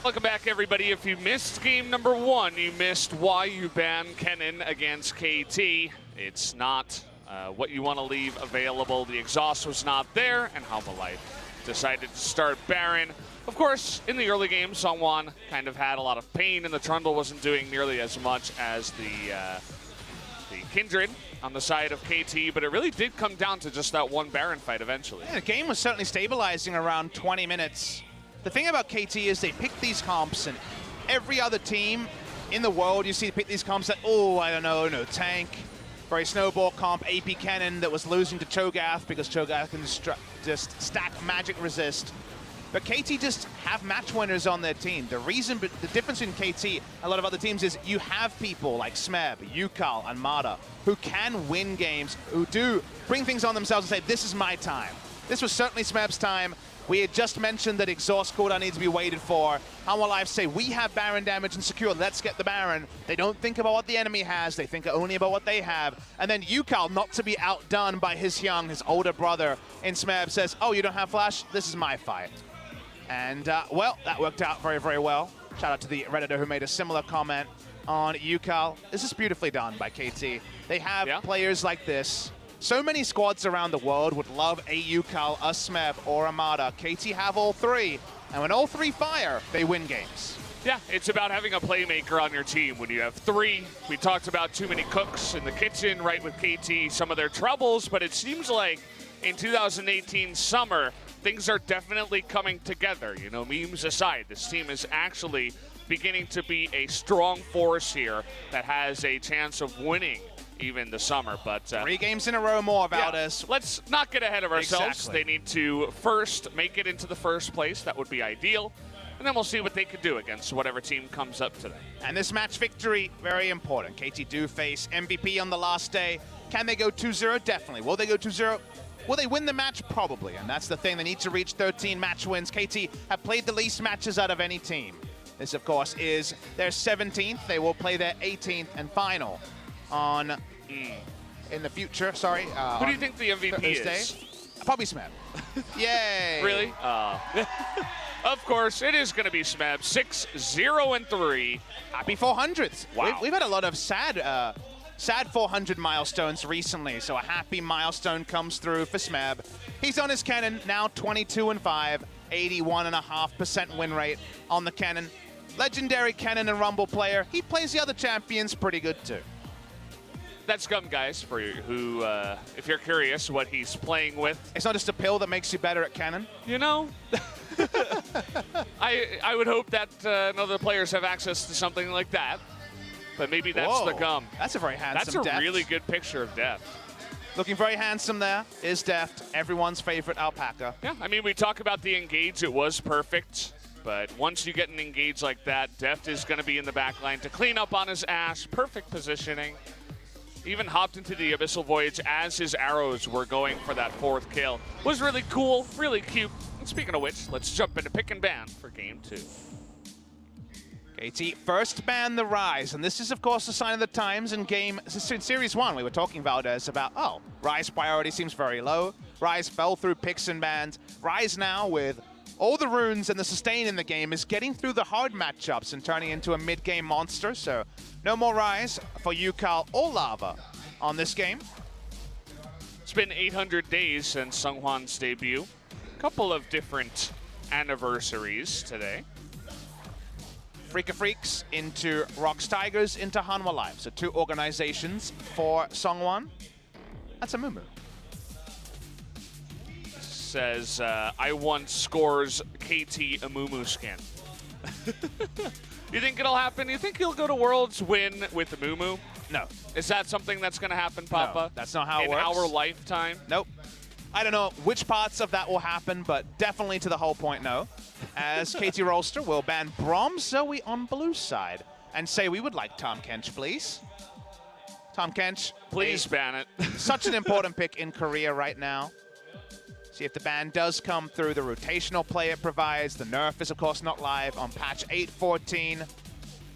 welcome back, everybody. If you missed game number 1, you missed why you banned Kennen against KT. It's not what you want to leave available. The exhaust was not there, and Hanwha Life decided to start Baron. Of course, in the early game, Sungwon kind of had a lot of pain, and the Trundle wasn't doing nearly as much as the Kindred on the side of KT, but it really did come down to just that one Baron fight eventually. Yeah, the game was certainly stabilizing around 20 minutes. The thing about KT is they pick these comps, and every other team in the world you see pick these comps that, oh, I don't know, tank, very snowball comp, AP Kennen that was losing to Cho'Gath because Cho'Gath can just stack magic resist. But KT just have match winners on their team. The difference in KT and a lot of other teams is you have people like Smeb, Yukal, and Mada who can win games, who do bring things on themselves and say, this is my time. This was certainly Smeb's time. We had just mentioned that exhaust cooldown needs to be waited for. Hanwha Life say, we have Baron damage and secure, let's get the Baron. They don't think about what the enemy has, they think only about what they have. And then Yukal, not to be outdone by his older brother in Smeb, says, oh, you don't have flash? This is my fight. And, well, that worked out very, very well. Shout out to the Redditor who made a similar comment on Yukal. This is beautifully done by KT. They have players like this. So many squads around the world would love a Yukal, a Smeb, or a Mada. KT have all three, and when all three fire, they win games. Yeah, it's about having a playmaker on your team. When you have 3, we talked about too many cooks in the kitchen, right, with KT, some of their troubles, but it seems like in 2018 summer, things are definitely coming together. You know, memes aside, this team is actually beginning to be a strong force here that has a chance of winning even the summer. But 3 games in a row more, Valdez. Yeah, let's not get ahead of ourselves. Exactly. They need to first make it into the first place. That would be ideal. And then we'll see what they could do against whatever team comes up today. And this match victory, very important. KT do face MVP on the last day. Can they go 2-0? Definitely. Will they go 2-0? Will they win the match? Probably, and that's the thing. They need to reach 13 match wins. KT have played the least matches out of any team. This, of course, is their 17th. They will play their 18th and final on in the future. Sorry. Who do you think the MVP Thursday is? Probably Smeb. Yay! Really? Of course, it is going to be Smeb. 6-0-3. Happy 400th. Wow. We've had a lot of sad 400 milestones recently, so a happy milestone comes through for Smeb. He's on his Kennen, now 22-5, 81.5% win rate on the Kennen. Legendary Kennen and Rumble player. He plays the other champions pretty good too. That's Gum, guys, for you who, if you're curious what he's playing with. It's not just a pill that makes you better at Kennen. You know, I would hope that other players have access to something like that. But maybe that's the Gum. That's a very handsome That's a really good picture of Deft. Looking very handsome there is Deft, everyone's favorite alpaca. Yeah, I mean, we talk about the engage. It was perfect. But once you get an engage like that, Deft is going to be in the back line to clean up on his Ashe. Perfect positioning. Even hopped into the Abyssal Voyage as his arrows were going for that 4th kill. Was really cool, really cute. And speaking of which, let's jump into pick and ban for game 2. KT first ban the Rise, and this is, of course, a sign of the times in Series 1. We were talking, Valdez, about, oh, Rise priority seems very low. Rise fell through picks and bans. Rise now, with all the runes and the sustain in the game, is getting through the hard matchups and turning into a mid-game monster, so no more Rise for Yukal or Lava on this game. It's been 800 days since Sungwon's debut. A couple of different anniversaries today. FLICKR Freaks into Rocks Tigers into Hanwha Life. So 2 organizations for Sungwon. That's a moo-moo. Says, I once scores KT a moo-moo skin. You think it'll happen? You think he'll go to Worlds, win with the moo-moo? No. Is that something that's going to happen, Papa? No, that's not how it works. In our lifetime? Nope. I don't know which parts of that will happen, but definitely to the whole point, no. As KT Rolster will ban Brom Zoe on blue side and say we would like Tahm Kench, please. Tahm Kench. Please ban it. Such an important pick in Korea right now. See if the ban does come through, the rotational play it provides. The nerf is, of course, not live on patch 8.14.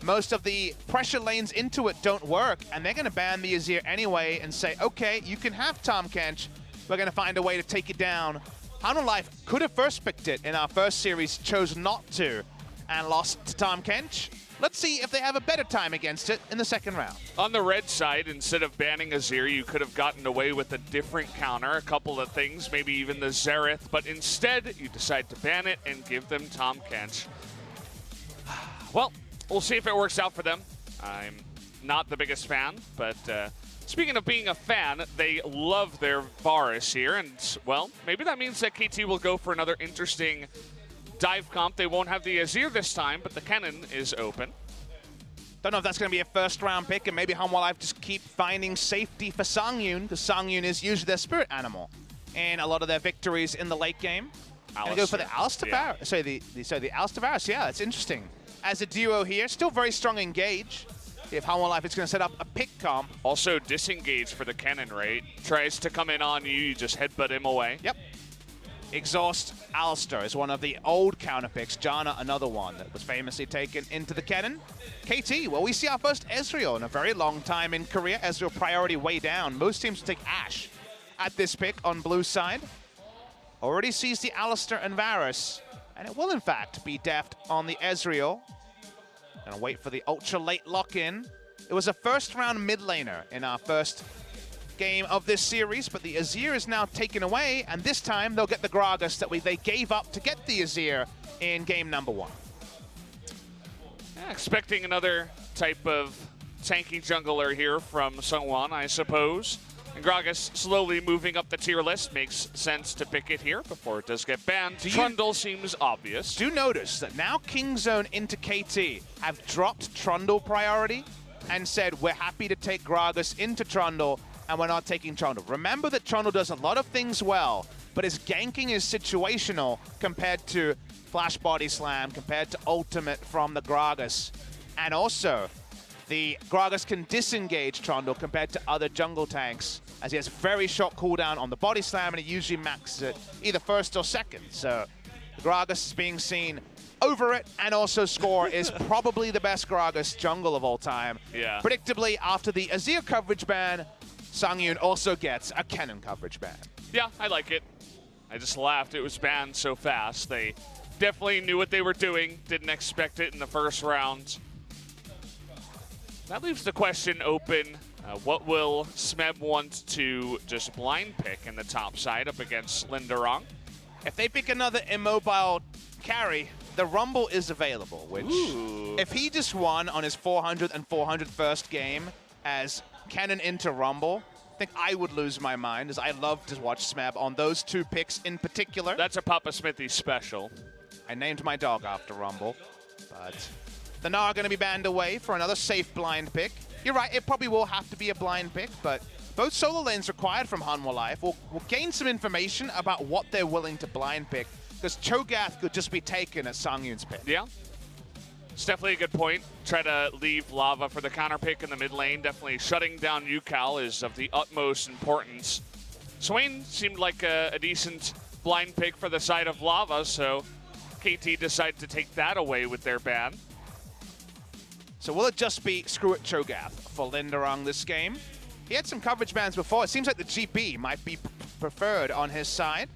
Most of the pressure lanes into it don't work, and they're going to ban the Azir anyway and say, okay, you can have Tahm Kench. We're going to find a way to take it down. Hanwha Life could have first picked it in our first series, chose not to. and lost to Tahm Kench. Let's see if they have a better time against it in the second round. On the red side, instead of banning Azir, you could have gotten away with a different counter, a couple of things, maybe even the Xerath, but instead you decide to ban it and give them Tahm Kench. Well, we'll see if it works out for them. I'm not the biggest fan, but speaking of being a fan, they love their Varus here, and, well, maybe that means that KT will go for another interesting dive comp. They won't have the Azir this time, but the cannon is open. Don't know if that's going to be a first-round pick, and maybe Hanwha Life just keep finding safety for Songyun, because Songyun is usually their spirit animal in a lot of their victories in the late game. And go for the Alistair Varus. Yeah. Sorry, the Alistair Varus. Yeah, that's interesting. As a duo here, still very strong engage. If Hanwha Life is going to set up a pick comp. Also disengage for the cannon, right? Tries to come in on you, you just headbutt him away. Yep. Exhaust Alistair is one of the old counter picks. Janna, another one that was famously taken into the cannon. KT, well, we see our first Ezreal in a very long time in Korea. Ezreal priority way down. Most teams take Ashe at this pick on blue side. Already sees the Alistair and Varus, and it will, in fact, be deft on the Ezreal. Gonna wait for the ultra-late lock-in. It was a first-round mid laner in our first game of this series, but the Azir is now taken away, and this time they'll get the Gragas that they gave up to get the Azir in game number 1. Yeah, expecting another type of tanky jungler here from Sungwon, I suppose. And Gragas slowly moving up the tier list. Makes sense to pick it here before it does get banned. Trundle seems obvious. Do notice that now Kingzone into KT have dropped Trundle priority and said, we're happy to take Gragas into Trundle, and we're not taking Trundle. Remember that Trundle does a lot of things well, but his ganking is situational compared to Flash Body Slam, compared to Ultimate from the Gragas. And also, the Gragas can disengage Trundle compared to other jungle tanks, as he has very short cooldown on the Body Slam, and he usually maxes it either first or second. So the Gragas is being seen over it, and also Score is probably the best Gragas jungle of all time. Yeah. Predictably, after the Azir coverage ban, Songyun also gets a cannon coverage ban. Yeah, I like it. I just laughed. It was banned so fast. They definitely knew what they were doing. Didn't expect it in the first round. That leaves the question open. What will Smeb want to just blind pick in the top side up against Linderong? If they pick another immobile carry, the Rumble is available, which if he just won on his 400th and 401st game as cannon into Rumble, I think I would lose my mind, as I love to watch Smeb on those two picks in particular. That's a Papa Smithy special. I named my dog after Rumble, but the Gnar are going to be banned away for another safe blind pick. You're right, it probably will have to be a blind pick, but both solo lanes required from Hanwha Life will gain some information about what they're willing to blind pick, because Cho'Gath could just be taken at Songyun's pick. Yeah. It's definitely a good point. Try to leave Lava for the counter pick in the mid lane. Definitely shutting down Yukal is of the utmost importance. Swain seemed like a decent blind pick for the side of Lava, so KT decided to take that away with their ban. So will it just be screw it Cho'Gath for Linderong this game? He had some coverage bans before. It seems like the GP might be preferred on his side.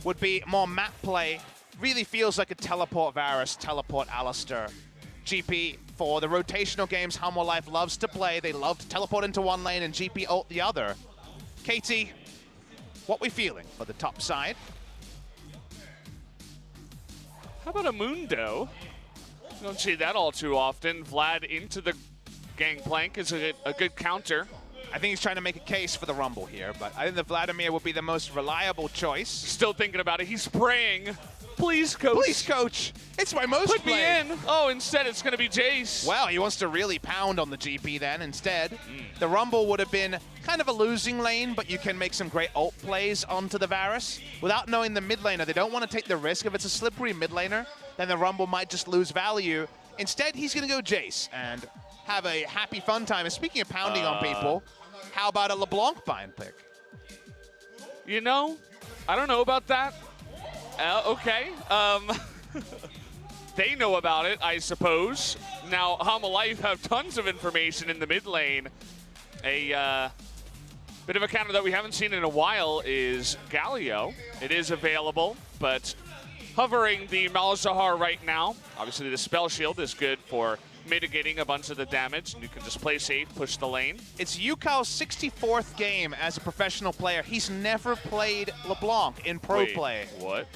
Would be more map play. Really feels like a teleport Varus, teleport Alistair. GP for the rotational games Hanwha Life loves to play. They love to teleport into one lane and GP ult the other. KT, what we feeling for the top side? How about a Mundo? Don't see that all too often. Vlad into the gangplank is a good counter. I think he's trying to make a case for the Rumble here, but I think the Vladimir would be the most reliable choice. Still thinking about it. He's praying. Please, coach. Please, coach. It's my most Put me in. Oh, instead it's going to be Jace. Well, he wants to really pound on the GP then instead. The Rumble would have been kind of a losing lane, but you can make some great ult plays onto the Varus. Without knowing the mid laner, they don't want to take the risk. If it's a slippery mid laner, then the Rumble might just lose value. Instead, he's going to go Jace and have a happy fun time. And speaking of pounding on people, how about a LeBlanc bind pick? You know, I don't know about that. Okay. They know about it, I suppose. Now, Hanwha Life have tons of information in the mid lane. A bit of a counter that we haven't seen in a while is Galio. It is available, but hovering the Malzahar right now. Obviously, the Spell Shield is good for mitigating a bunch of the damage, and you can just play safe, push the lane. It's Yukao's 64th game as a professional player. He's never played LeBlanc in pro play. What?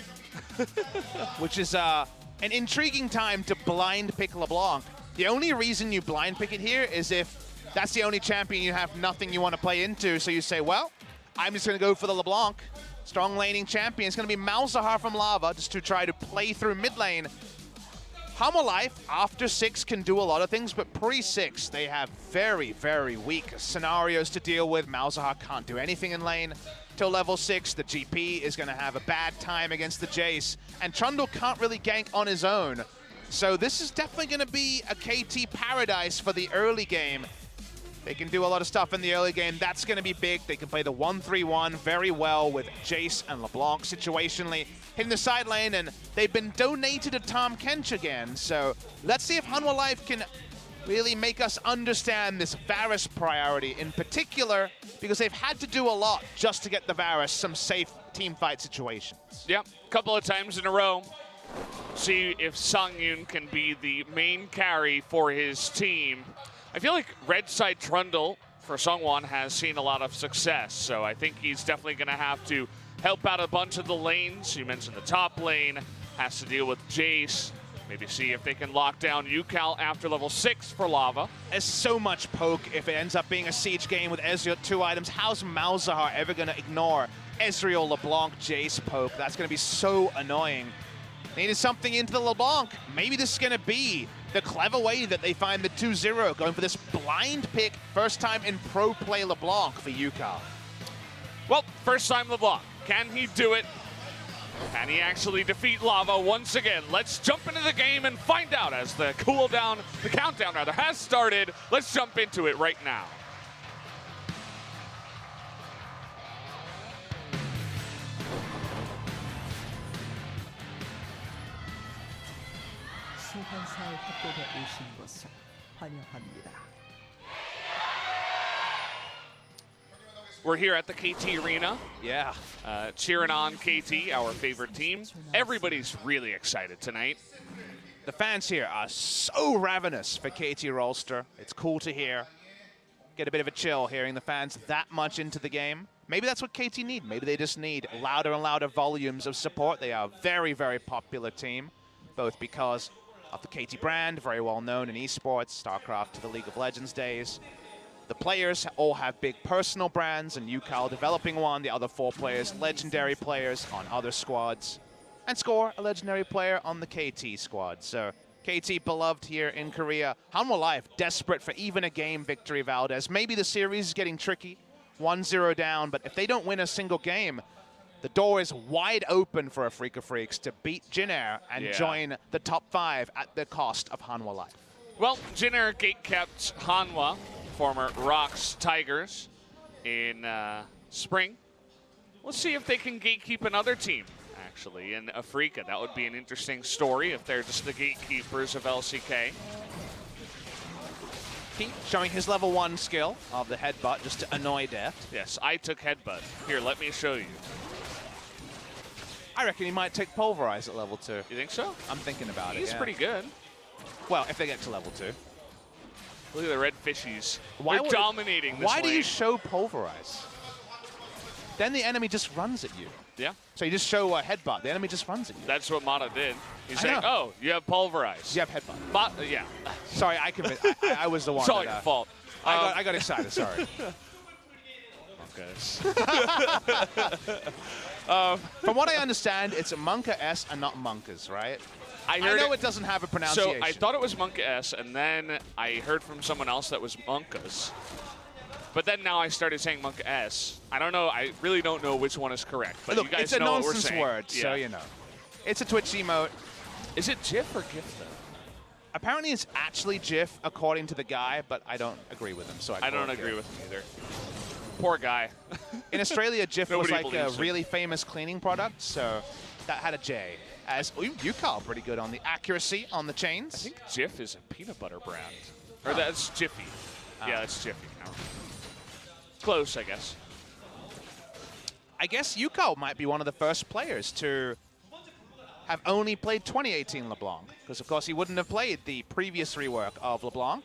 Which is an intriguing time to blind pick LeBlanc. The only reason you blind pick it here is if that's the only champion you have nothing you want to play into, so you say, well, I'm just going to go for the LeBlanc. Strong laning champion. It's going to be Malzahar from Lava just to try to play through mid lane. Hanwha Life, after 6, can do a lot of things, but pre-6, they have very, very weak scenarios to deal with. Malzahar can't do anything in lane. Till level 6, the GP is going to have a bad time against the Jace, and Trundle can't really gank on his own. So this is definitely going to be a KT paradise for the early game. They can do a lot of stuff in the early game. That's going to be big. They can play the 1-3-1 very well with Jace and LeBlanc situationally hitting the side lane, and they've been donated to Tahm Kench again. So let's see if Hanwha Life can really make us understand this Varus priority in particular, because they've had to do a lot just to get the Varus some safe team fight situations. Yep, a couple of times in a row. See if Songyun can be the main carry for his team. I feel like Red Side Trundle for Sungwon has seen a lot of success, so I think he's definitely going to have to help out a bunch of the lanes. You mentioned the top lane, has to deal with Jace. Maybe see if they can lock down Yukal after level 6 for Lava. There's so much poke if it ends up being a siege game with Ezreal 2 items. How's Malzahar ever going to ignore Ezreal, LeBlanc, Jace poke? That's going to be so annoying. Needed something into the LeBlanc. Maybe this is going to be the clever way that they find the 2-0, going for this blind pick, first time in pro play LeBlanc for Yukal. Well, first time LeBlanc. Can he do it? Can he actually defeat Lava once again? Let's jump into the game and find out as the countdown rather, has started. Let's jump into it right now. 소환사의 협곡에 오신 것을 환영합니다. We're here at the KT Arena. Yeah. Cheering on KT, our favorite team. Everybody's really excited tonight. The fans here are so ravenous for KT Rolster. It's cool to hear. Get a bit of a chill hearing the fans that much into the game. Maybe that's what KT need. Maybe they just need louder and louder volumes of support. They are a very, very popular team, both because of the KT brand, very well known in esports, StarCraft to the League of Legends days. The players all have big personal brands, and Yukal developing one. The other 4 players, legendary players on other squads. And Score, a legendary player on the KT squad. So KT beloved here in Korea. Hanwha Life desperate for even a game victory, Valdez. Maybe the series is getting tricky. 1-0 down, but if they don't win a single game, the door is wide open for a FLICKR Freaks to beat Jin Air and join the top 5 at the cost of Hanwha Life. Well, Jin Air gatekept Hanwha, former Rocks Tigers, in spring. We'll see if they can gatekeep another team, actually, in Africa. That would be an interesting story if they're just the gatekeepers of LCK. Keep showing his level 1 skill of the headbutt just to annoy death. Yes, I took headbutt. Here, let me show you. I reckon he might take Pulverize at level 2. You think so? I'm thinking about it. He's pretty good. Well, if they get to level 2. Look at the red fishies. They're dominating this Why lane. do you show Pulverize? Then the enemy just runs at you. Yeah. So you just show a headbutt. The enemy just runs at you. That's what Mata did. He's saying, oh, you have Pulverize. You have headbutt. Yeah. Sorry, I was the one. It's all your fault. I got excited, sorry. From what I understand, it's a Monka S and not Monkas, right? I know it doesn't have a pronunciation. So I thought it was Monka S, and then I heard from someone else that was Monkas. But then now I started saying Monka S. I don't know. I really don't know which one is correct. But look, you guys it's a know what we're nonsense saying. word, so you know. It's a Twitch emote. Is it GIF or GIF, though? Apparently it's actually GIF, according to the guy, but I don't agree with him, so I don't agree with him either. Poor guy. In Australia, GIF was like a it. really famous cleaning product, so that had a J. As Yukal pretty good on the accuracy on the chains. I think Jif is a peanut butter brand. Or that's Jiffy. Yeah, that's Jiffy. No. Close, I guess. I guess Yukal might be one of the first players to have only played 2018 LeBlanc, because of course he wouldn't have played the previous rework of LeBlanc.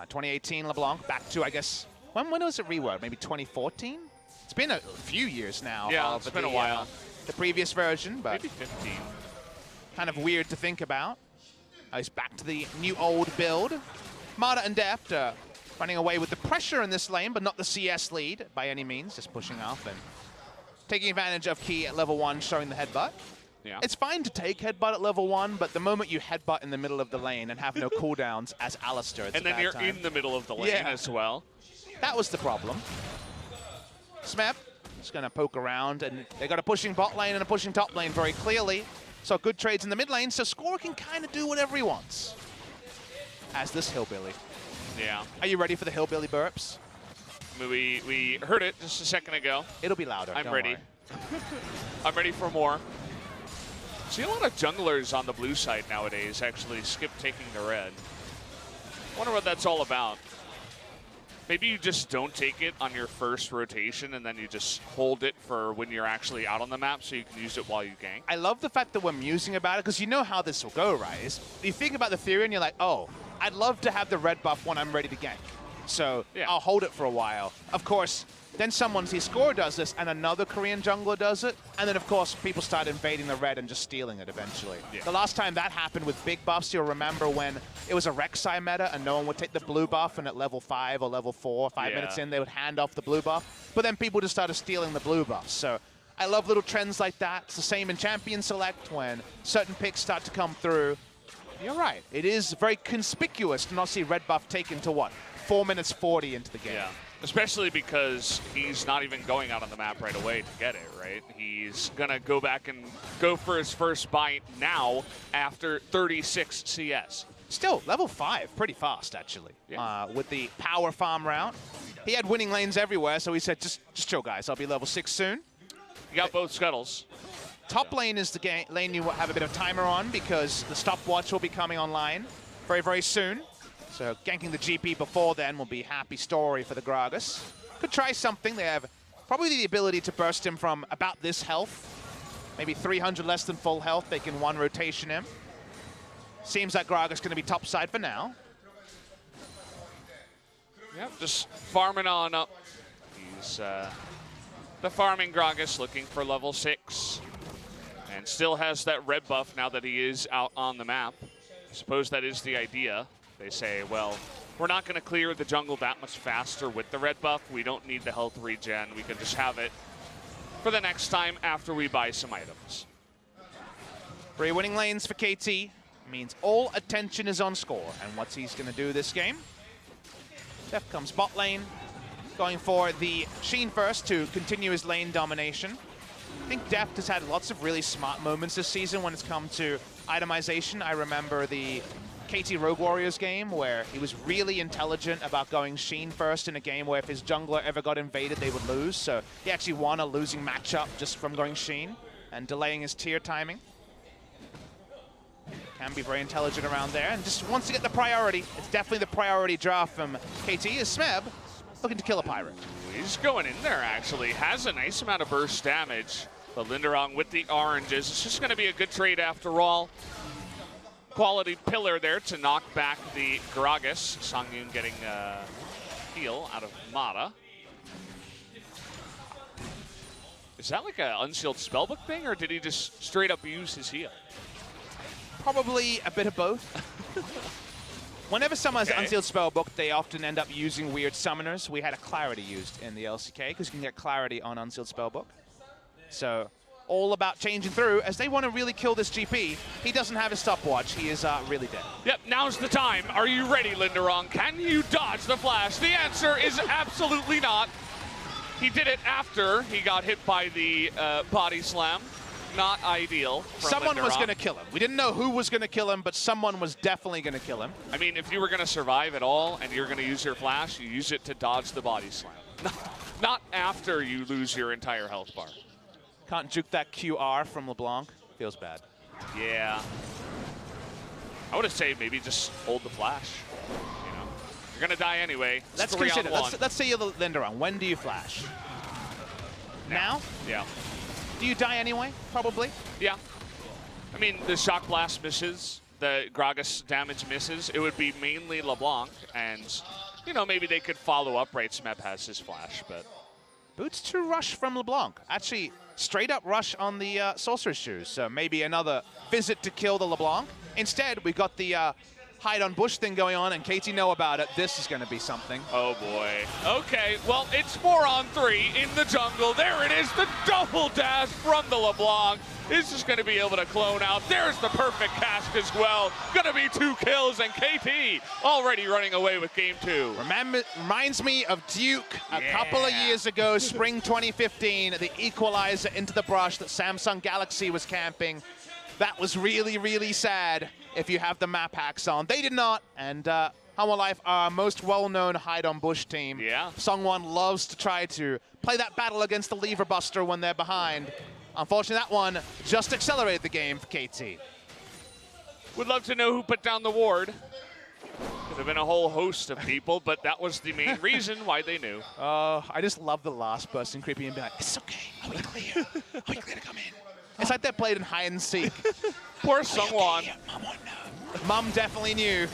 2018 LeBlanc, back to, I guess, when was it reworked? Maybe 2014? It's been a few years now. Yeah, it's been a while. The previous version, but maybe 15. kind of weird to think about. He's back to the new old build. Mata and Deft running away with the pressure in this lane, but not the CS lead by any means, just pushing off and taking advantage of Key at level 1, showing the headbutt. Yeah. It's fine to take headbutt at level 1, but the moment you headbutt in the middle of the lane and have no cooldowns as Alistair, it's and then you're in the middle of the lane as well. That was the problem. Smeb is going to poke around, and they got a pushing bot lane and a pushing top lane very clearly. So good trades in the mid lane, so Score can kind of do whatever he wants. As this Hillbilly. Yeah. Are you ready for the Hillbilly burps? I mean, we heard it just a second ago. It'll be louder. I'm don't ready. worry. I'm ready for more. See a lot of junglers on the blue side nowadays actually skip taking the red. Wonder what that's all about. Maybe you just don't take it on your first rotation and then you just hold it for when you're actually out on the map so you can use it while you gank. I love the fact that we're musing about it, because you know how this will go, right? You think about the theory and you're like, oh, I'd love to have the red buff when I'm ready to gank. So yeah, I'll hold it for a while. Of course, then someone sees Score does this and another Korean jungler does it. And then, of course, people start invading the red and just stealing it eventually. Yeah. The last time that happened with big buffs, you'll remember when it was a Rek'Sai meta and no one would take the blue buff, and at level 5 or level 4, 5 minutes in, they would hand off the blue buff. But then people just started stealing the blue buffs. So I love little trends like that. It's the same in Champion Select when certain picks start to come through. You're right. It is very conspicuous to not see red buff taken to what? 4 minutes 40 into the game. Yeah, especially because he's not even going out on the map right away to get it, right? He's going to go back and go for his first bite now after 36 CS. Still, level 5, pretty fast, actually, with the power farm route. He had winning lanes everywhere, so he said, just chill, guys. I'll be level 6 soon. You got both scuttles. Top lane is the lane you have a bit of timer on, because the stopwatch will be coming online very, very soon. So ganking the GP before then will be a happy story for the Gragas. Could try something. They have probably the ability to burst him from about this health. Maybe 300 less than full health. They can one rotation him. Seems like Gragas going to be top side for now. Yep, just farming on up. He's the farming Gragas looking for level 6. And still has that red buff now that he is out on the map. I suppose that is the idea. They say, well, we're not going to clear the jungle that much faster with the red buff. We don't need the health regen. We can just have it for the next time after we buy some items. 3 winning lanes for KT means all attention is on Score. And what's he's going to do this game? Deft comes bot lane, going for the Sheen first to continue his lane domination. I think Deft has had lots of really smart moments this season when it's come to itemization. I remember the KT Rogue Warriors game where he was really intelligent about going Sheen first in a game where if his jungler ever got invaded, they would lose. So he actually won a losing matchup just from going Sheen and delaying his tier timing. Can be very intelligent around there and just wants to get the priority. It's definitely the priority draw from KT. Is Smeb looking to kill a pirate. He's going in there, actually. Has a nice amount of burst damage. But Linderong with the oranges. It's just going to be a good trade after all. Quality pillar there to knock back the Gragas. Songyun getting a heal out of Mata. Is that like an unsealed spellbook thing, or did he just straight up use his heal? Probably a bit of both. Whenever someone has unsealed spellbook, they often end up using weird summoners. We had a Clarity used in the LCK, because you can get Clarity on unsealed spellbook. So all about changing through as they want to really kill this GP. He doesn't have his stopwatch. He is really dead. Yep, now's the time. Are you ready, Linderong? Can you dodge the flash? The answer is absolutely not. He did it after he got hit by the body slam. Not ideal. Someone was going to kill him. We didn't know who was going to kill him, but someone was definitely going to kill him. I mean, if you were going to survive at all and you're going to use your flash, you use it to dodge the body slam. Not after you lose your entire health bar. Can't juke that QR from LeBlanc. Feels bad. Yeah. I would say maybe just hold the flash. You know, you're going to die anyway. Let's consider. Let's say you're the Linderong. When do you flash? Now? Yeah. Do you die anyway? Probably. Yeah. I mean, the Shock Blast misses, the Gragas damage misses. It would be mainly LeBlanc, and, you know, maybe they could follow up. Right, Smeb has his flash, but... Boots to rush from LeBlanc. Actually, straight up rush on the Sorcerer's Shoes. So maybe another visit to kill the LeBlanc. Instead, we got the hide on bush thing going on, and KT know about it. This is going to be something. Oh, boy. Okay, well, it's 4-on-3 in the jungle. There it is, the double dash from the LeBlanc. Is just going to be able to clone out. There's the perfect cask as well. Going to be 2 kills, and KT already running away with game 2. Reminds me of Duke a couple of years ago, spring 2015, the equalizer into the brush that Samsung Galaxy was camping. That was really, really sad if you have the map hacks on. They did not, and Hanwha Life, our most well-known hide-on-bush team. Yeah. Sungwon loves to try to play that battle against the lever buster when they're behind. Unfortunately, that one just accelerated the game for KT. Would love to know who put down the ward. Could have been a whole host of people, but that was the main reason why they knew. I just love the last person creeping and being like, it's okay, are we clear? Are we clear to come in? It's like they played in hide and seek. Poor Sungwon. Okay? Mom won't know. Mom definitely knew.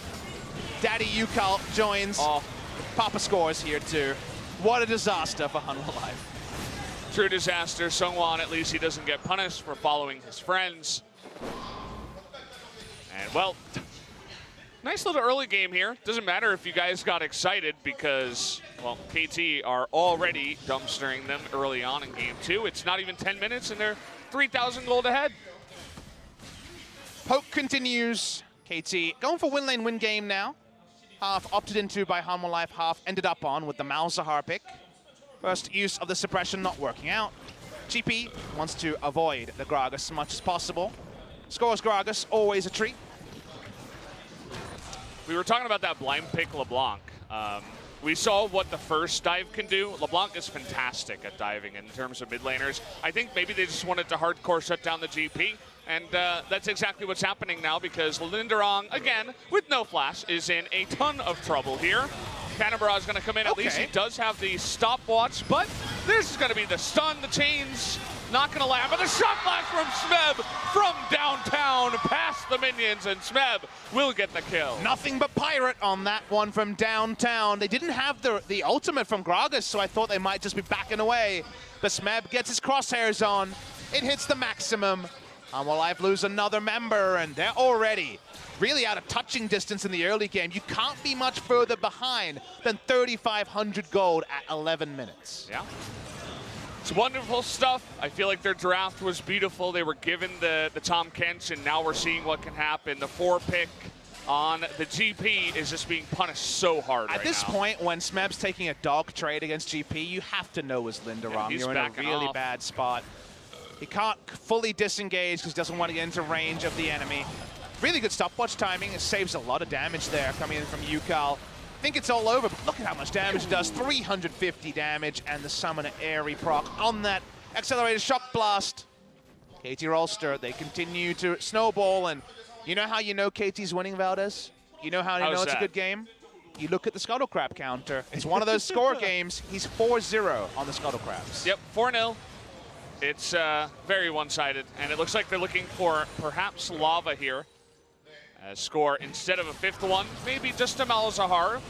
Daddy Yukal joins. Oh. Papa scores here too. What a disaster for Hanwha Life. True disaster. Sungwon, at least he doesn't get punished for following his friends. And, well, nice little early game here. Doesn't matter if you guys got excited because, well, KT are already dumpstering them early on in game 2. It's not even 10 minutes, and they're 3,000 gold ahead. Poke continues. KT going for win lane win game now. Half opted into by Hanwha Life, half ended up on with the Malzahar pick. First use of the suppression not working out. GP wants to avoid the Gragas as much as possible. Scores Gragas, always a treat. We were talking about that blind pick LeBlanc. We saw what the first dive can do. LeBlanc is fantastic at diving in terms of mid laners. I think maybe they just wanted to hardcore shut down the GP, and that's exactly what's happening now because Linderong, again, with no flash, is in a ton of trouble here. Cannonbra is going to come in. At least he does have the stopwatch, but this is going to be the stun. The chain's not going to land, but the shot blast from Smeb from downtown past the minions, and Smeb will get the kill. Nothing but pirate on that one from downtown. They didn't have the ultimate from Gragas, so I thought they might just be backing away. But Smeb gets his crosshairs on. It hits the maximum. Hanwha Life lose another member, and they're already really out of touching distance in the early game. You can't be much further behind than 3,500 gold at 11 minutes. Yeah. It's wonderful stuff. I feel like their draft was beautiful. They were given the Tom Kench, and now we're seeing what can happen. The 4 pick on the GP is just being punished so hard At this point, when Smeb's taking a dog trade against GP, you have to know it's Linderong. Yeah, you're in a really bad spot. He can't fully disengage because he doesn't want to get into range of the enemy. Really good stopwatch timing. It saves a lot of damage there coming in from Yukal. I think it's all over, but look at how much damage it does. 350 damage, and the Summoner Airy proc on that accelerated shock blast. KT Rolster, they continue to snowball, and you know how you know KT's winning, Valdez? You know how you know it's a good game? You look at the Scuttle Crab counter. It's one of those score games. He's 4-0 on the Scuttle Crabs. Yep, 4-0. It's very one-sided, and it looks like they're looking for perhaps Lava here. Score instead of a 5th one, maybe just a Malzahar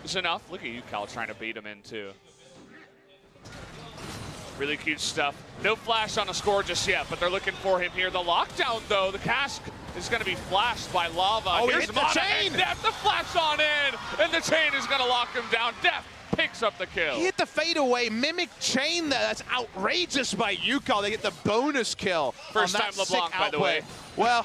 is enough. Look at Yukal trying to beat him in too. Really cute stuff. No flash on a score just yet, but they're looking for him here. The lockdown though, the cask is going to be flashed by Lava. Oh, here's the chain! Def, the flash on in, and the chain is going to lock him down. Def picks up the kill. He hit the fadeaway mimic chain there. That's outrageous by Yukal. They get the bonus kill. First time LeBlanc, by the way. Well,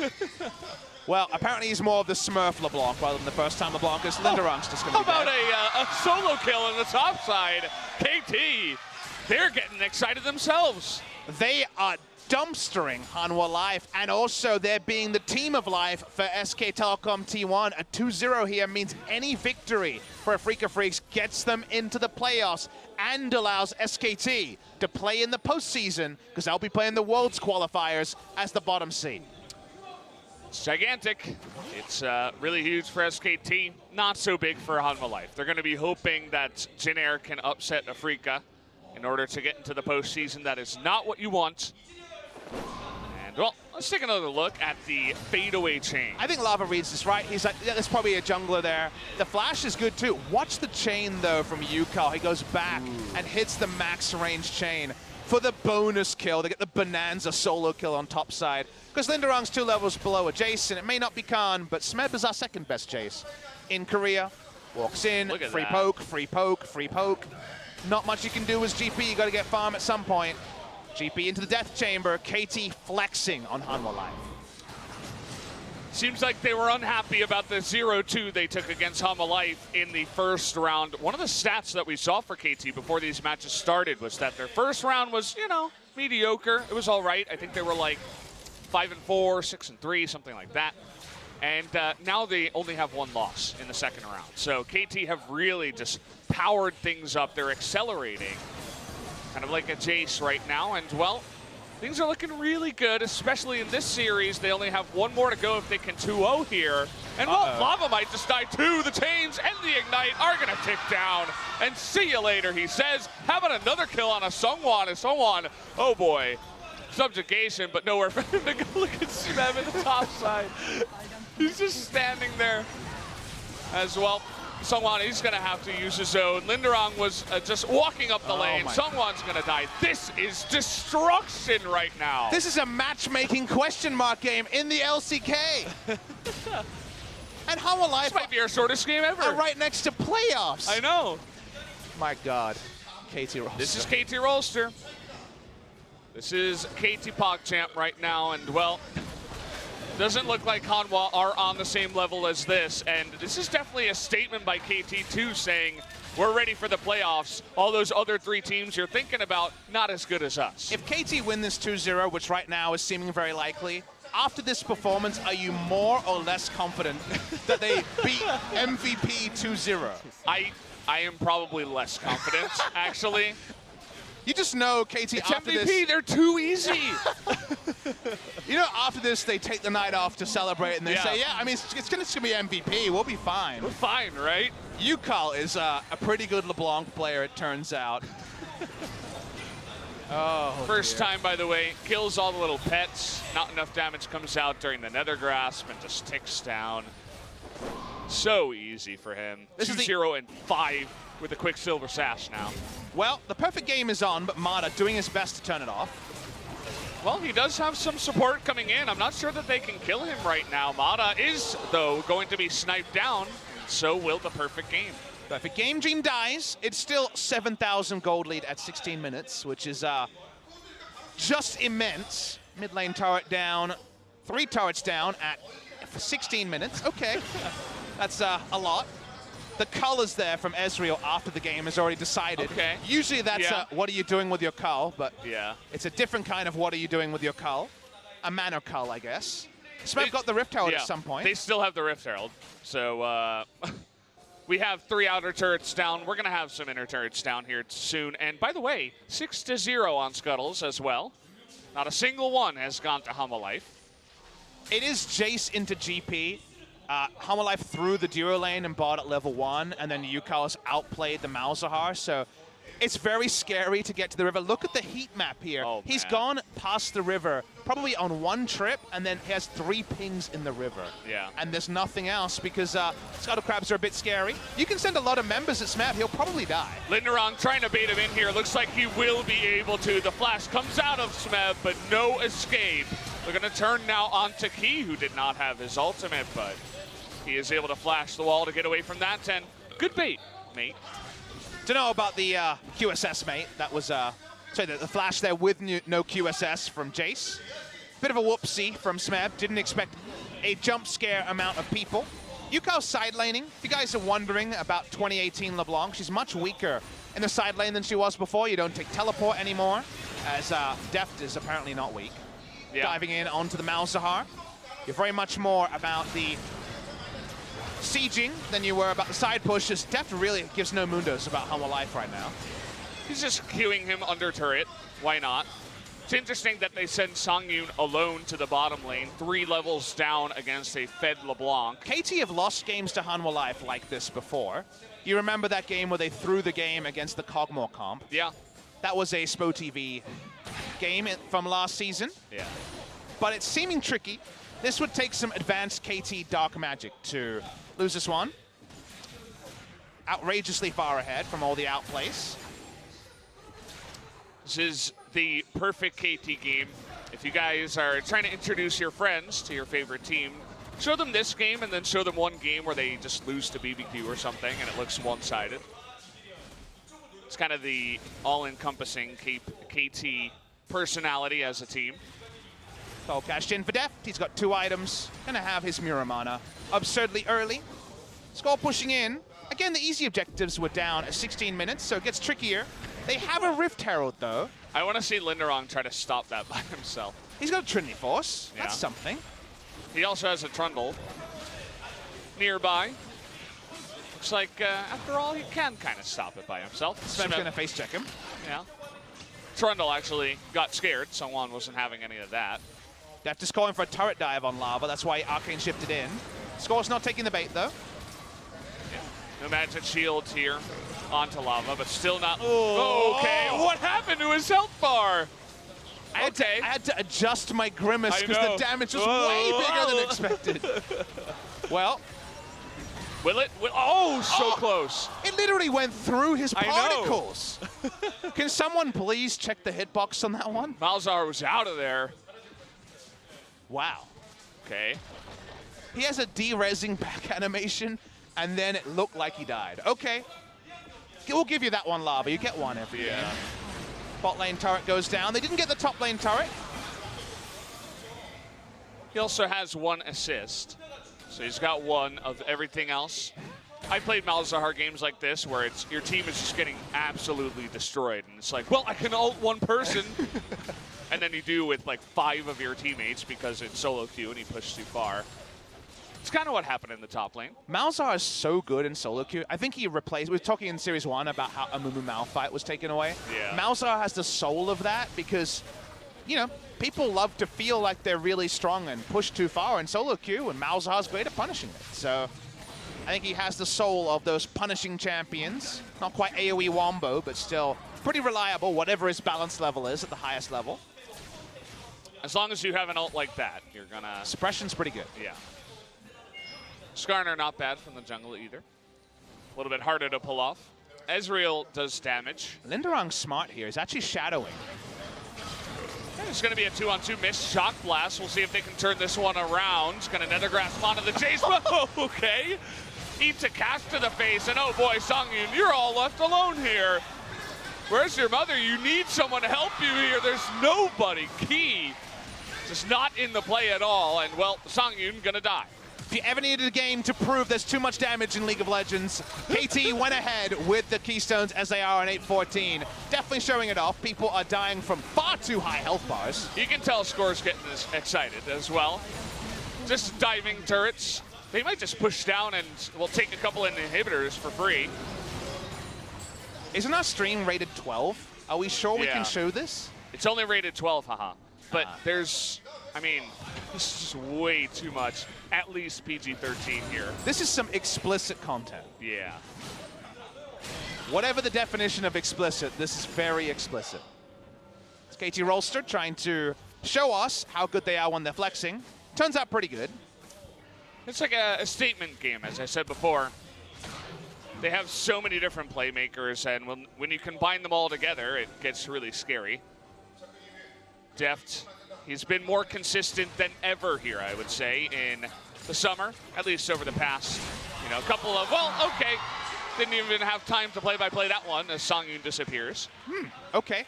well, apparently he's more of the Smurf LeBlanc rather than the first time LeBlanc is. Linderong's just going to be How about a solo kill on the top side? KT, they're getting excited themselves. They are dumpstering Hanwha Life, and also they're being the team of life for SK Telecom T1. A 2-0 here means any victory for FLICKR Freaks gets them into the playoffs and allows SKT to play in the postseason because they'll be playing the Worlds qualifiers as the bottom seed. It's gigantic. It's really huge for SKT, not so big for Hanwha Life. They're going to be hoping that Jin Air can upset Afrika in order to get into the postseason. That is not what you want. And, well, let's take another look at the fadeaway chain. I think Lava reads this right. He's like, yeah, there's probably a jungler there. The flash is good too. Watch the chain though from Yukal. He goes back and hits the max range chain for the bonus kill. They get the Bonanza solo kill on top side. Because Linderong's 2 levels below a Jace, and it may not be Khan, but Smeb is our second best Jace. In Korea, walks in, free poke, free poke, free poke. Not much you can do as GP, you gotta get farm at some point. GP into the death chamber, KT flexing on Hanwha Life. Seems like they were unhappy about the 0-2 they took against Hanwha Life in the first round. One of the stats that we saw for KT before these matches started was that their first round was, you know, mediocre. It was all right. I think they were like 5-4, 6-3, something like that. And now they only have 1 loss in the second round. So KT have really just powered things up. They're accelerating, kind of like a Jace right now. And, well, things are looking really good, especially in this series. They only have 1 more to go if they can 2-0 here. And, well, Lava might just die too. The chains and the Ignite are going to tick down. And see you later, he says. How about another kill on a Sungwon? And Sungwon, oh boy, subjugation, but nowhere for him to go. Look at Smeb in the top side. He's just standing there as well. Sungwon, he's going to have to use his own. Linderong was just walking up the lane. Sungwon's going to die. This is destruction right now. This is a matchmaking question mark game in the LCK. And Hanwha Life this might be our shortest game ever. Are right next to playoffs. I know. My God. KT Rolster. This is KT Rolster. This is KT PogChamp right now. And, well, doesn't look like Hanwha are on the same level as this, and this is definitely a statement by KT too, saying we're ready for the playoffs. All those other 3 teams you're thinking about, not as good as us. If KT win this 2-0, which right now is seeming very likely, after this performance, are you more or less confident that they beat MVP 2-0? I am probably less confident, actually. You just know KT it's after MVP, this. they're too easy. You know, after this, they take the night off to celebrate, and they say, yeah, I mean, it's going to be MVP. We'll be fine. We're fine, right? Yukal is a pretty good LeBlanc player, it turns out. Oh, First time, by the way, kills all the little pets. Not enough damage comes out during the Nether Grasp and just ticks down. So easy for him. 2-0 and 5 with a Quicksilver Sash now. Well, the perfect game is on, but Mata doing his best to turn it off. Well, he does have some support coming in. I'm not sure that they can kill him right now. Mata is, though, going to be sniped down. So will the perfect game. Perfect game. Gene dies. It's still 7,000 gold lead at 16 minutes, which is just immense. Mid lane turret down. 3 turrets down at 16 minutes. Okay. That's a lot. The colors there from Ezreal after the game is already decided. Okay. Usually that's what are you doing with your cull, but it's a different kind of what are you doing with your cull. A mana cull, I guess. Smeb got the Rift Herald at some point. They still have the Rift Herald. So we have 3 outer turrets down. We're going to have some inner turrets down here soon. And by the way, 6-0 on Scuttles as well. Not a single one has gone to Hanwha Life. It is Jace into GP. Hanwha Life threw the duo lane and bought at level 1, and then Yukal's outplayed the Malzahar, so it's very scary to get to the river. Look at the heat map here. Oh, he's gone past the river, probably on 1 trip, and then he has 3 pings in the river. Yeah. And there's nothing else because Scuttle Crabs are a bit scary. You can send a lot of members at Smeb, he'll probably die. Linderong trying to bait him in here. Looks like he will be able to. The flash comes out of Smeb, but no escape. They're going to turn now on to Key, who did not have his ultimate, but he is able to flash the wall to get away from that 10. Good bait, mate. To know about the QSS, mate. That was sorry, the flash there with no QSS from Jace. Bit of a whoopsie from Smeb. Didn't expect a jump scare amount of people. Yukal's side laning. If you guys are wondering about 2018 LeBlanc, she's much weaker in the side lane than she was before. You don't take teleport anymore, as Deft is apparently not weak. Diving in onto the Malzahar. You're very much more about the sieging than you were about the side pushes. Deft really gives no mundos about Hanwha Life right now. He's just queuing him under turret. Why not? It's interesting that they send Songyun alone to the bottom lane, 3 levels down against a fed LeBlanc. KT have lost games to Hanwha Life like this before. You remember that game where they threw the game against the Cogmore comp? Yeah. That was a SPO TV game from last season. Yeah. but it's seeming tricky. This would take some advanced KT dark magic to lose this one. Outrageously far ahead from all the outplays. This is the perfect KT game. If you guys are trying to introduce your friends to your favorite team, show them this game and then show them one game where they just lose to BBQ or something and it looks one-sided. It's kind of the all-encompassing KT personality as a team. So cashed in for Deft. He's got 2 items. Gonna have his Muramana absurdly early. Skull pushing in. Again, the easy objectives were down at 16 minutes, so it gets trickier. They have a Rift Herald, though. I want to see Linderong try to stop that by himself. He's got a Trinity Force. Yeah. That's something. He also has a Trundle nearby. Looks like, after all, he can kind of stop it by himself. Smeb's gonna face check him. Yeah. Trundle actually got scared. Someone wasn't having any of that. Deft is calling for a turret dive on Lava. That's why Arcane shifted in. Skull's not taking the bait, though. No magic shields here onto Lava, but still not. Oh, okay, what happened to his health bar? I had to adjust my grimace because the damage was way bigger than expected. Well. Will it? Oh, so close. It literally went through his I know. particles. Can someone please check the hitbox on that one? Malzahar was out of there. Wow. Okay. He has a de-resing back animation, and then it looked like he died. Okay. We'll give you that one, Lava. You get one every game. Bot lane turret goes down. They didn't get the top lane turret. He also has 1 assist, so he's got 1 of everything else. I played Malzahar games like this where it's your team is just getting absolutely destroyed, and it's like, well, I can ult 1 person, and then you do with like 5 of your teammates because it's solo queue and he pushed too far. It's kind of what happened in the top lane. Malzahar is so good in solo queue. I think he replaced. We were talking in Series 1 about how a Mumu Mal fight was taken away. Yeah. Malzahar has the soul of that because, you know, people love to feel like they're really strong and push too far in solo queue, and Malzahar's great at punishing it. So I think he has the soul of those punishing champions. Not quite AoE Wombo, but still pretty reliable, whatever his balance level is at the highest level. As long as you have an ult like that, you're gonna... Suppression's pretty good. Yeah. Skarner not bad from the jungle either. A little bit harder to pull off. Ezreal does damage. Linderong's smart here. He's actually shadowing. And it's going to be a 2-on-2 miss. Shock Blast. We'll see if they can turn this one around. It's going to Nether Grasp onto the chase. Okay. Eats a cast to the face. And oh boy, Songyun, you're all left alone here. Where's your mother? You need someone to help you here. There's nobody. Key just not in the play at all. And well, Songyun going to die. If you ever needed a game to prove there's too much damage in League of Legends, KT went ahead with the Keystones as they are on 8-14. Definitely showing it off. People are dying from far too high health bars. You can tell Score's getting excited as well. Just diving turrets. They might just push down and we'll take a couple of inhibitors for free. Isn't our stream rated 12? Are we sure we can show this? It's only rated 12, haha. But there's, I mean, this is just way too much. At least PG-13 here. This is some explicit content. Yeah. Whatever the definition of explicit, this is very explicit. It's KT Rolster trying to show us how good they are when they're flexing. Turns out pretty good. It's like a statement game, as I said before. They have so many different playmakers, and when you combine them all together, it gets really scary. Deft, he's been more consistent than ever here, I would say, in the summer, at least over the past, a couple of, well, okay, didn't even have time to play-by-play that one as Songyun disappears. Okay.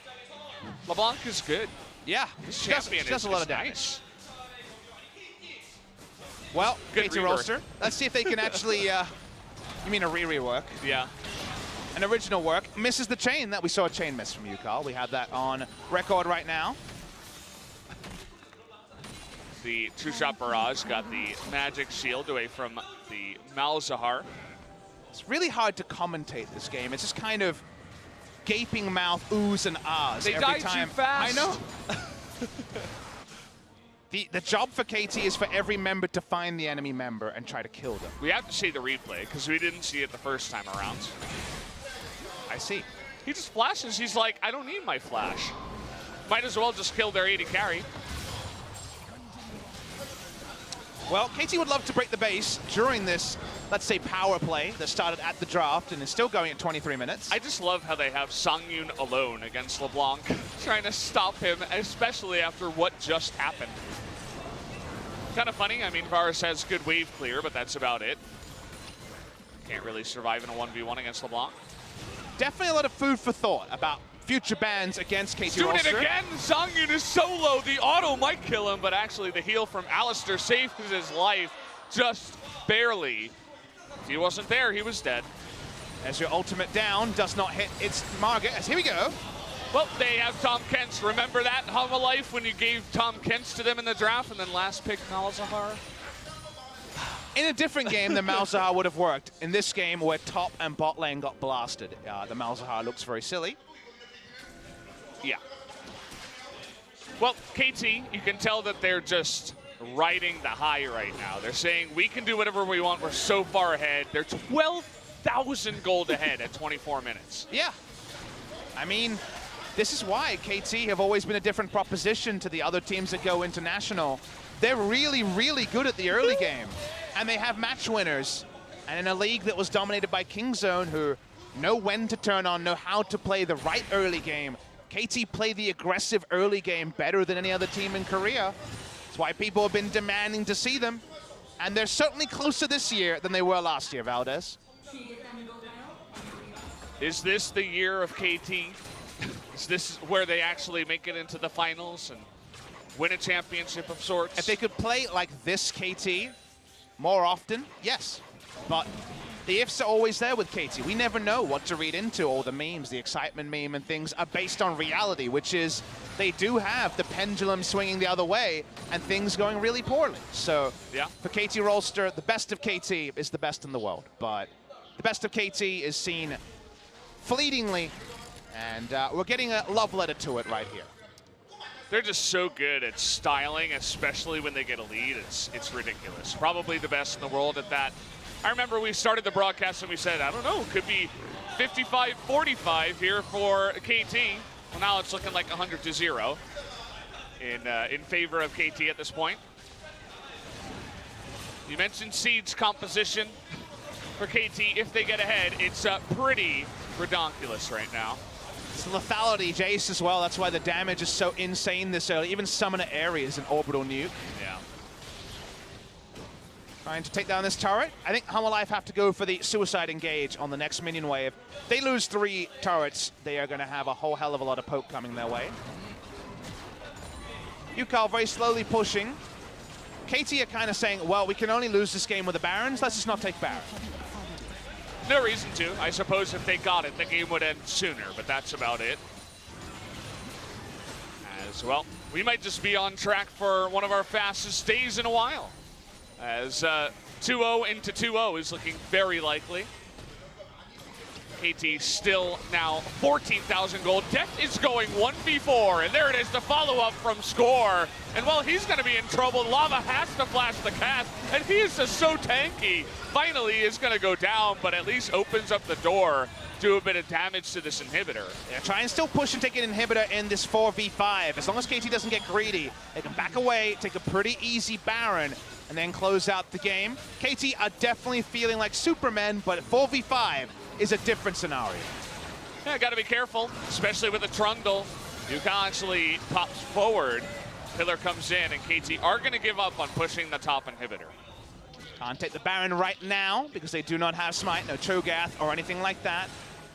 LeBlanc is good. Yeah, His champion does a lot of damage. Nice. Well, Good KT rework. Rolster, let's see if they can actually, you mean a rework? Yeah. An original work. Misses the chain. That we saw a chain miss from you, Carl. We have that on record right now. The two-shot barrage got the magic shield away from the Malzahar. It's really hard to commentate this game. It's just kind of gaping mouth, oohs and ahs They every died time. too fast. I know. The job for KT is for every member to find the enemy member and try to kill them. We have to see the replay because we didn't see it the first time around. I see. He just flashes. He's like, I don't need my flash. Might as well just kill their AD carry. Well, KT would love to break the base during this, let's say, power play that started at the draft and is still going at 23 minutes. I just love how they have Songyun alone against LeBlanc, trying to stop him, especially after what just happened. Kind of funny. I mean, Varus has good wave clear, but that's about it. Can't really survive in a 1v1 against LeBlanc. Definitely a lot of food for thought about future bans against KT Doing Rolster. it again! Songyun is so low, the auto might kill him, but actually the heal from Alistar saves his life just barely. If he wasn't there, he was dead. As your ultimate down does not hit its target. As here we go. Well, they have Tom Kent's. Remember that in Hanwha Life when you gave Tom Kent's to them in the draft and then last pick Malzahar? In a different game, the Malzahar would have worked. In this game, where top and bot lane got blasted, the Malzahar looks very silly. Yeah. Well, KT, you can tell that they're just riding the high right now. They're saying, we can do whatever we want. We're so far ahead. They're 12,000 gold ahead at 24 minutes. Yeah. I mean, this is why KT have always been a different proposition to the other teams that go international. They're really, really good at the early game. And they have match winners. And in a league that was dominated by Kingzone, who know when to turn on, know how to play the right early game, KT play the aggressive early game better than any other team in Korea. That's why people have been demanding to see them. And they're certainly closer this year than they were last year, Valdez. Is this the year of KT? Is this where they actually make it into the finals and win a championship of sorts? If they could play like this KT more often, yes. But the ifs are always there with KT. We never know what to read into. All the memes, the excitement meme and things are based on reality, which is they do have the pendulum swinging the other way and things going really poorly. So yeah, for KT Rolster, the best of KT is the best in the world. But the best of KT is seen fleetingly, and we're getting a love letter to it right here. They're just so good at styling, especially when they get a lead. It's ridiculous. Probably the best in the world at that. I remember we started the broadcast and we said, I don't know, could be 55-45 here for KT. Well, now it's looking like 100-0 in favor of KT at this point. You mentioned Seed's composition for KT. If they get ahead, it's pretty redonkulous right now. It's lethality, Jace, as well. That's why the damage is so insane this early. Even Summoner Ares an orbital nuke. Yeah. Trying to take down this turret. I think Hanwha Life have to go for the suicide engage on the next minion wave. If they lose 3 turrets, they are going to have a whole hell of a lot of poke coming their way. Yukal very slowly pushing. KT are kind of saying, well, we can only lose this game with the Barons. Let's just not take Baron. No reason to. I suppose if they got it, the game would end sooner, but that's about it. As well, we might just be on track for one of our fastest days in a while. As 2-0 into 2-0 is looking very likely. KT still now 14,000 gold. Death is going 1v4, and there it is, the follow-up from Score. And well, he's going to be in trouble. Lava has to flash the cast, and he is just so tanky. Finally, is going to go down, but at least opens up the door, do a bit of damage to this inhibitor. Yeah, try and still push and take an inhibitor in this 4v5. As long as KT doesn't get greedy, they can back away, take a pretty easy Baron, and then close out the game. KT are definitely feeling like Supermen, but 4v5 is a different scenario. Yeah, got to be careful, especially with the Trundle. Yukal actually pops forward. Pillar comes in, and KT are going to give up on pushing the top inhibitor. Can't take the Baron right now because they do not have Smite, no Cho'Gath or anything like that.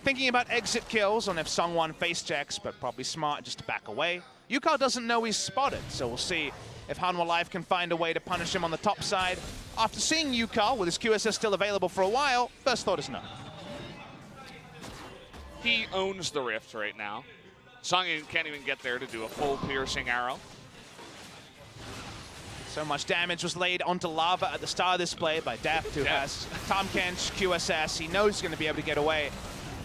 Thinking about exit kills on if Sungwon face checks, but probably smart just to back away. Yukal doesn't know he's spotted, so we'll see if Hanwha Life can find a way to punish him on the top side. After seeing Yukal with his QSS still available for a while, first thought is no. He owns the Rift right now. Songyun can't even get there to do a full piercing arrow. So much damage was laid onto Lava at the start of this play by Deft, who has Tom Kench, QSS. He knows he's going to be able to get away.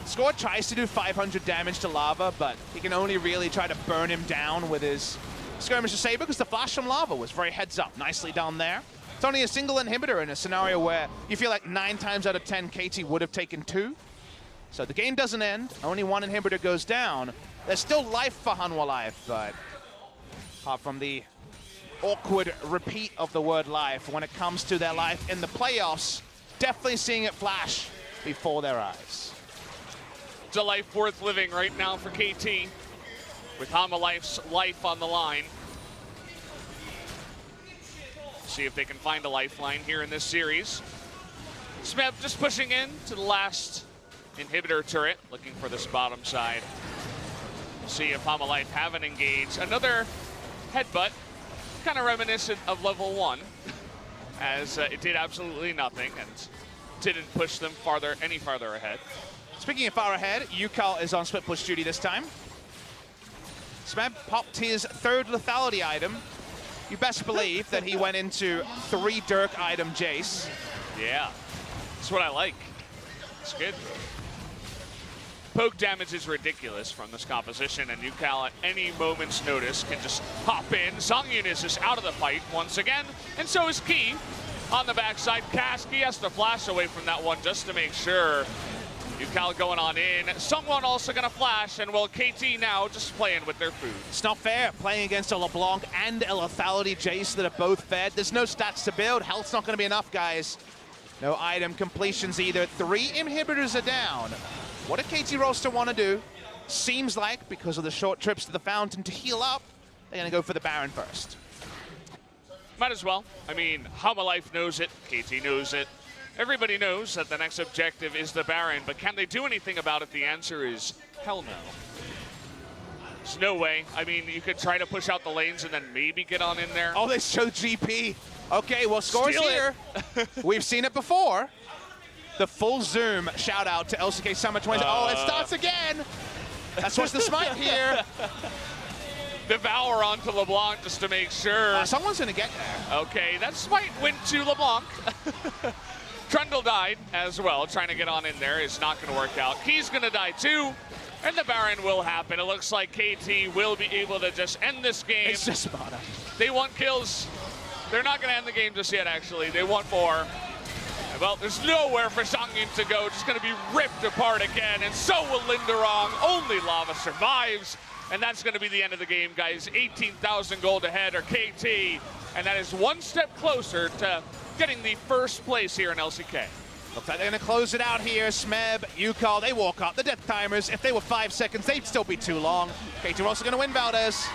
Score tries to do 500 damage to Lava, but he can only really try to burn him down with his Skirmisher Saber because the flash from Lava was very heads up. Nicely done there. It's only a single inhibitor in a scenario where you feel like 9 times out of 10 KT would have taken 2. So the game doesn't end. Only 1 inhibitor goes down. There's still life for Hanwha Life, but apart from the awkward repeat of the word life when it comes to their life in the playoffs. Definitely seeing it flash before their eyes. It's a life worth living right now for KT, with Hanwha Life's life on the line. See if they can find a lifeline here in this series. Smeb just pushing in to the last inhibitor turret, looking for this bottom side. See if Hanwha Life haven't engaged. Another headbutt, kind of reminiscent of level 1, as it did absolutely nothing and didn't push them any farther ahead. Speaking of far ahead, Yukal is on split push duty this time. Smeb popped his 3rd lethality item. You best believe that he went into 3 Dirk item Jace. Yeah, that's what I like. It's good. Poke damage is ridiculous from this composition, and Yukal at any moment's notice can just hop in. Songyun is just out of the fight once again, and so is Key on the backside. He has to flash away from that one just to make sure. Yukal going on in. Sungwon also going to flash, and well, KT now just playing with their food. It's not fair playing against a LeBlanc and a lethality Jace that are both fed. There's no stats to build. Health's not going to be enough, guys. No item completions either. 3 inhibitors are down. What did KT Rolster want to do? Seems like, because of the short trips to the fountain to heal up, they're going to go for the Baron first. Might as well. I mean, Hanwha Life knows it. KT knows it. Everybody knows that the next objective is the Baron, but can they do anything about it? The answer is hell no. There's no way. I mean, you could try to push out the lanes and then maybe get on in there. Oh, they show GP. Okay, well, scores here. We've seen it before. The full zoom shout out to LCK Summer 20. Oh, it starts again. That's what's the smite here. Devour onto LeBlanc just to make sure. Someone's going to get there. Okay, that smite went to LeBlanc. Trundle died as well, trying to get on in there. It's not going to work out. Key's going to die too, and the Baron will happen. It looks like KT will be able to just end this game. It's just Sparta. They want kills. They're not going to end the game just yet, actually. They want more. Well, there's nowhere for Songyun to go. Just going to be ripped apart again, and so will Linderong. Only Lava survives, and that's going to be the end of the game, guys. 18,000 gold ahead, or KT, and that is one step closer to getting the first place here in LCK. Looks like they're going to close it out here. Smeb, Yukal, they walk up. The death timers, if they were 5 seconds, they'd still be too long. KT are also going to win Valdez.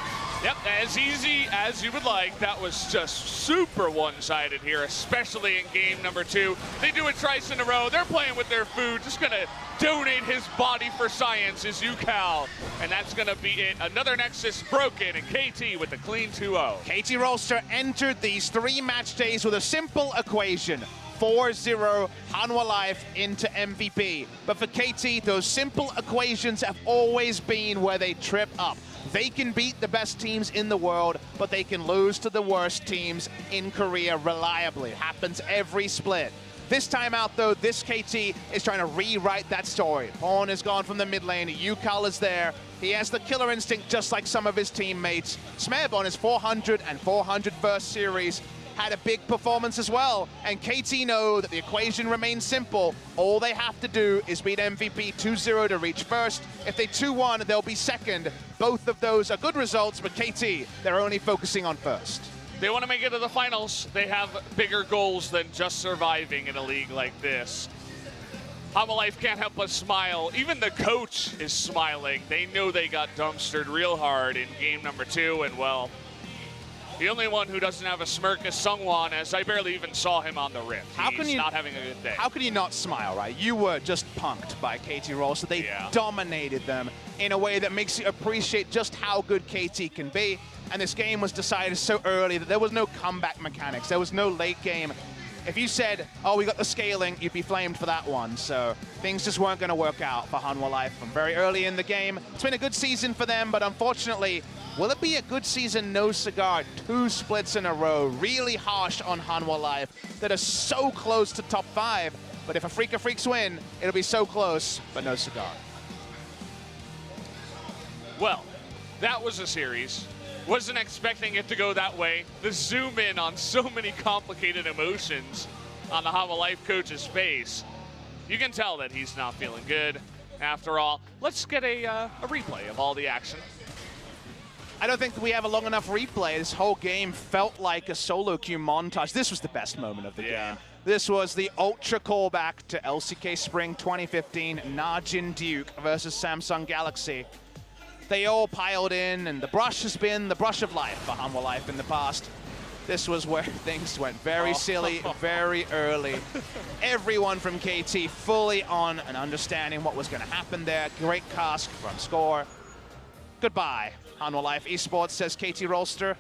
Yep, as easy as you would like. That was just super one-sided here, especially in game number 2. They do it twice in a row. They're playing with their food. Just going to donate his body for science is Yukal. And that's going to be it. Another Nexus broken, and KT with a clean 2-0. KT Rolster entered these 3 match days with a simple equation. 4-0 Hanwha Life into MVP. But for KT, those simple equations have always been where they trip up. They can beat the best teams in the world, but they can lose to the worst teams in Korea reliably. It happens every split. This time out, though, this KT is trying to rewrite that story. Pawn is gone from the mid lane. Yukal is there. He has the killer instinct just like some of his teammates. Smeb on his 400 and 400 first series had a big performance as well, and KT know that the equation remains simple. All they have to do is beat MVP 2-0 to reach first. If they 2-1, they'll be second. Both of those are good results, but KT, they're only focusing on first. They want to make it to the finals. They have bigger goals than just surviving in a league like this. Hanwha Life can't help but smile. Even the coach is smiling. They know they got dumpstered real hard in game number 2, and well, the only one who doesn't have a smirk is Sungwon, as I barely even saw him on the rift. He's not having a good day. How can you not smile, right? You were just punked by KT Rolster. They dominated them in a way that makes you appreciate just how good KT can be. And this game was decided so early that there was no comeback mechanics. There was no late game. If you said, oh, we got the scaling, you'd be flamed for that one. So things just weren't going to work out for Hanwha Life from very early in the game. It's been a good season for them, but unfortunately, will it be a good season? No cigar. 2 splits in a row. Really harsh on Hanwha Life that are so close to top 5. But if a FLICKR Freaks win, it'll be so close, but no cigar. Well, that was a series. Wasn't expecting it to go that way. The zoom in on so many complicated emotions on the Hanwha Life coach's face. You can tell that he's not feeling good. After all, let's get a replay of all the action. I don't think we have a long enough replay. This whole game felt like a solo queue montage. This was the best moment of the game. This was the ultra callback to LCK Spring 2015, Najin Duke versus Samsung Galaxy. They all piled in, and the brush has been the brush of life for Hanwha Life in the past. This was where things went very silly, very early. Everyone from KT fully on and understanding what was going to happen there. Great cast from Score. Goodbye, Hanwha Life Esports, says KT Rolster.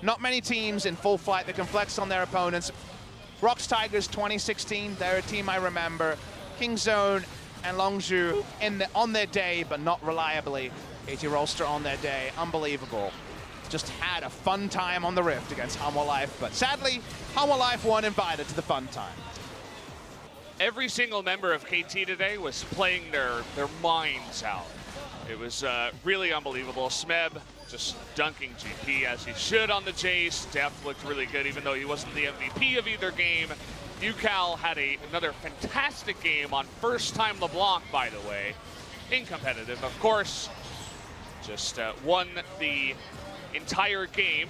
Not many teams in full flight that can flex on their opponents. Rocks Tigers 2016, they're a team I remember. Kingzone and Longzhu on their day, but not reliably. KT Rolster on their day, unbelievable. Just had a fun time on the Rift against Hanwha Life, but sadly, Hanwha Life weren't invited to the fun time. Every single member of KT today was playing their minds out. It was really unbelievable. Smeb just dunking GP as he should on the Jace. Def looked really good, even though he wasn't the MVP of either game. UCal had another fantastic game on first time LeBlanc, by the way. In competitive, of course. Just won the entire game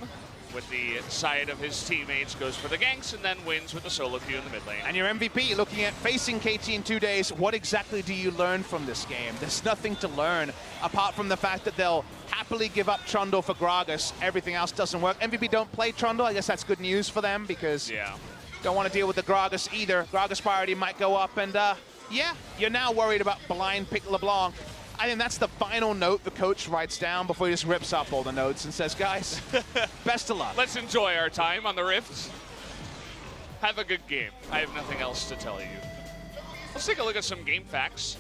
with the side of his teammates, goes for the ganks, and then wins with the solo queue in the mid lane. And your MVP, looking at facing KT in 2 days, what exactly do you learn from this game? There's nothing to learn, apart from the fact that they'll happily give up Trundle for Gragas. Everything else doesn't work. MVP don't play Trundle. I guess that's good news for them, because don't want to deal with the Gragas either. Gragas priority might go up, and yeah, you're now worried about blind pick LeBlanc. I think that's the final note the coach writes down before he just rips up all the notes and says, guys, best of luck. Let's enjoy our time on the Rifts. Have a good game. I have nothing else to tell you. Let's take a look at some game facts.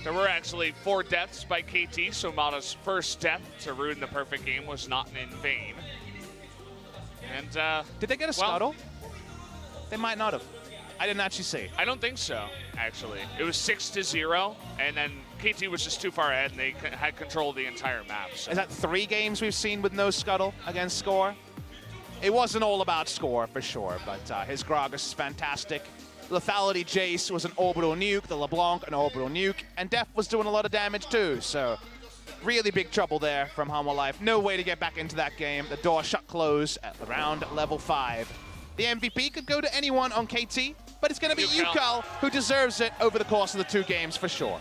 There were actually 4 deaths by KT, so Mata's first death to ruin the perfect game was not in vain. And did they get a scuttle? They might not have. I didn't actually see. I don't think so, actually. It was 6-0, and then KT was just too far ahead, and they had control of the entire map. So. Is that 3 games we've seen with no scuttle against Score? It wasn't all about Score, for sure, but his Gragas is fantastic. Lethality Jace was an orbital nuke, the LeBlanc an orbital nuke, and Def was doing a lot of damage too, so really big trouble there from Hanwha Life. No way to get back into that game. The door shut close at around level 5. The MVP could go to anyone on KT, but it's going to be UCal who deserves it over the course of the 2 games for sure.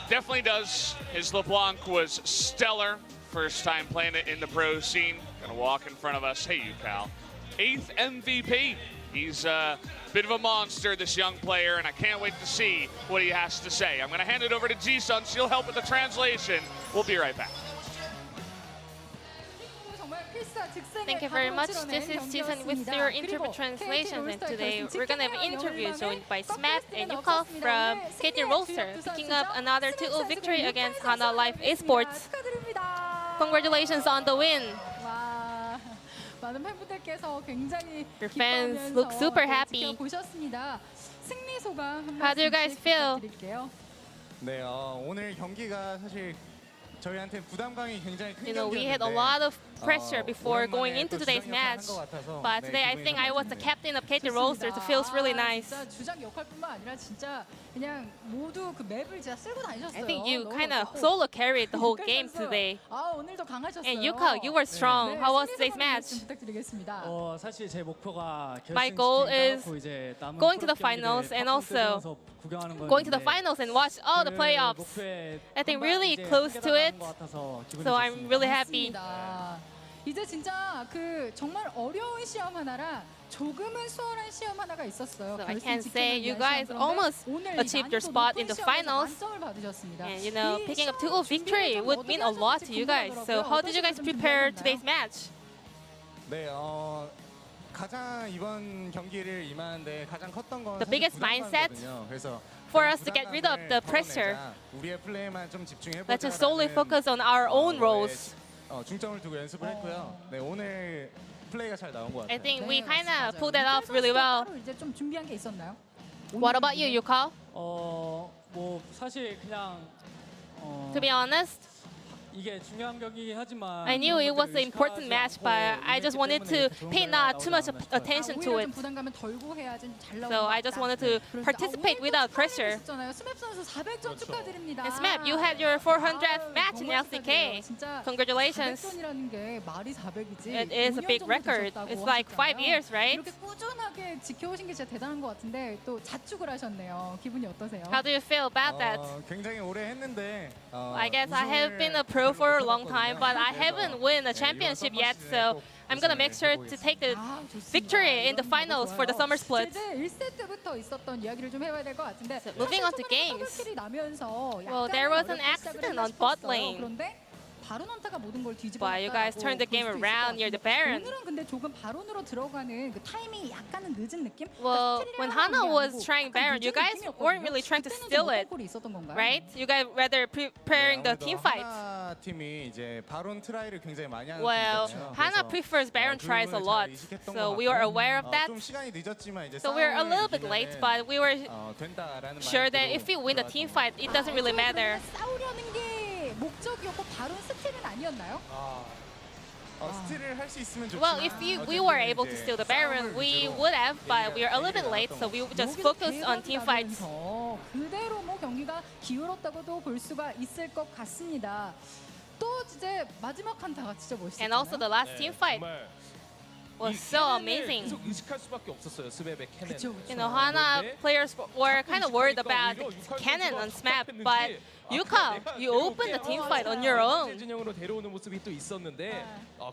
Definitely does. His LeBlanc was stellar. First time playing it in the pro scene. Gonna walk in front of us. Hey, UCal. 8th MVP. He's a bit of a monster, this young player, and I can't wait to see what he has to say. I'm gonna hand it over to Ji-sun. She'll help with the translation. We'll be right back. Thank you very much. This is Ji-sun with your interpret translations, and today we're going to have an interview joined by Smeb and UCal from KT Rolster, picking up another 2-0 victory against Hanwha Life Esports. Congratulations on the win. Your fans look super happy. How do you guys feel? 네, 오늘 경기가 사실 저희한테 부담감이 굉장히 큰 You know, we had a lot of pressure before going into today's match, but today I think I was the captain of KT Rolster, so it feels really nice. I think you kind of solo carried the whole game today. And UCal, you were strong. How was today's match? 사실 제 목표가 My goal is going to the finals and also going to the finals and watch all the playoffs. I think really close to it, so I'm really happy. 이제 진짜 그 정말 어려운 시험 하나랑 조금은 수월한 시험 하나가 있었어요. So I can say you guys almost achieved your spot in the finals. And you know, picking up 2-0 victory would mean a lot to you guys. So how did you guys prepare today's match? 네, 가장 이번 경기를 임하는데 가장 컸던 건 The biggest mindset 그래서 for us to get rid of the pressure. 우리의 플레이만 좀 집중해 보자. Let's just solely focus on our own roles. 중점을 두고 연습을 했고요. 네, 오늘 플레이가 잘 나온 것 같아요. I think we kind of pulled that off really well. 이제 좀 준비한 게 있었나요? What about you, UCal? 뭐 사실 그냥 To be honest, 이게 중요한 경기이긴 하지만 I knew it was an important match, but I just wanted to pay not too much attention to 오히려 it. 좀 부담감을 덜고 해야지 잘 나오는 So 것 I just 같다. wanted to 그런데 participate without pressure. 스맵 선수 400점 축하드립니다. And Smap, you had your 400th match in 정말 LCK. 축하드려요. 진짜 Congratulations. 400점이라는 게 말이 400이지. It is a big record. It's like 5 years, right? 이렇게 꾸준하게 지켜오신 게 진짜 대단한 것 같은데 또 자축을 하셨네요. 기분이 어떠세요? How do you feel about that? 굉장히 오래 했는데 I guess I have been a pro for a long time, but I haven't won a championship yet, so I'm gonna make sure to take the victory in the finals for the summer split. 이제 1세트부터 있었던 이야기를 좀 해봐야 될 것 같은데 So moving on to games. 더블킬이 나면서 Well, there was an accident on bot lane. 그런데 바론한타가 모든 걸 뒤집어 But you guys turned the game around near the Baron. 오늘은 근데 조금 바론으로 들어가는 그 타이밍이 약간은 늦은 느낌? Well, when Hanwha was trying Baron, you guys weren't really trying to steal it, right? You guys rather preparing the team fights. 하나 팀이 이제 바론 트라이를 굉장히 많이 하는 Well, 팀이거든요. Hanwha prefers Baron tries a lot, so we were aware of that. 좀 시간이 늦었지만 이제 So we were a little bit late, but we were 된다라는 sure that if we win the team fight, it doesn't really matter. 싸우려는 게 목적이었고 바론 스틸은 아니었나요? 스틸을 할 수 있으면 좋지만 Well, if we were able to steal the Baron, we would have, but we are a little bit late, so we just focused on team fights. 그대로 뭐 경기가 기울었다고도 볼 수가 있을 것 같습니다. 또 이제 마지막 한타가 진짜 멋있었잖아요. And also the last team fight was so amazing. 계속 의식할 수밖에 없었어요. 스맵의 캐넨. You know, Hanwha players were kind of worried about Cannon on Smap, but Yuka, you opened the team fight on your own. 진영으로 데려오는 모습이 또 있었는데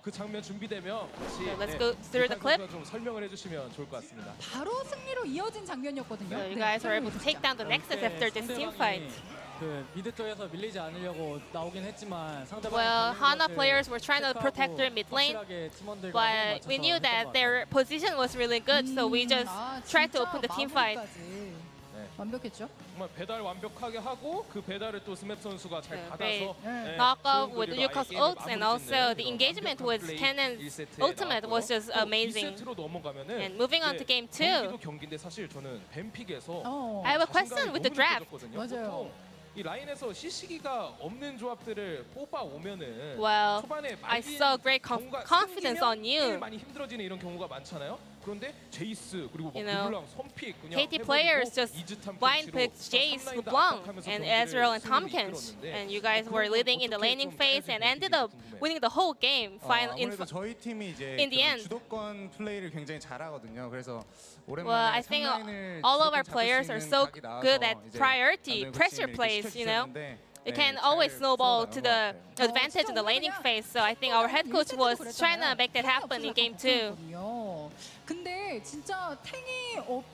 그 장면 준비되면 같이 let's go through the clip. 좀 설명을 해주시면 좋을 것 같습니다. 바로 승리로 이어진 장면이었거든요. So you guys were able to take down the Nexus after this team fight. 그 미드 쪽에서 밀리지 않으려고 나오긴 했지만 상대방 Well, Hanwha players were trying to protect their mid lane, but we knew that their position was really good, so we just tried to open the team fight. 완벽했죠? 정말 배달 완벽하게 하고 그 배달을 또 스맵 선수가 잘 Great 받아서 knock off with Yuka's ults, and also the engagement with Cannon's ultimate was just amazing. 2세트로 넘어가면은 And moving on to game 2, 경기도 경기인데 사실 저는 뱀픽에서 I have a question with the draft. 맞아요. 이 라인에서 시시기가 없는 조합들을 뽑아 오면은 Well, 초반에 I saw great confidence on you. 많이 힘들어지는 이런 경우가 많잖아요. 그런데 제이스 그리고 You know, 르블랑 선픽 그냥 KT players 해버리고 just 이즈탐 blind 캐치로 picked Jace, 탑라인도 LeBlanc, 압박하면서 and 경기를 Ezreal and 승리를 Tompkins, 이끌었는데 and you guys were leading in the laning phase and ended up winning the whole game. 아무래도 저희 팀이 이제 in the end. 주도권 플레이를 굉장히 잘하거든요. 그래서 Well, 오랜만에 I think 3라인을 all of our 주도권 잡을 수 players are 있는 so 각이 나와서 good at 이제 priority 감독님 pressure 이렇게 plays, you know. 시켜주셨는데 It 네, can always 잘 snowball 풀어나간 to 것 the 같아요. advantage in the laning phase. So I think our head coach was trying to make that happen in game 2. 근데 진짜 탱이 없음에도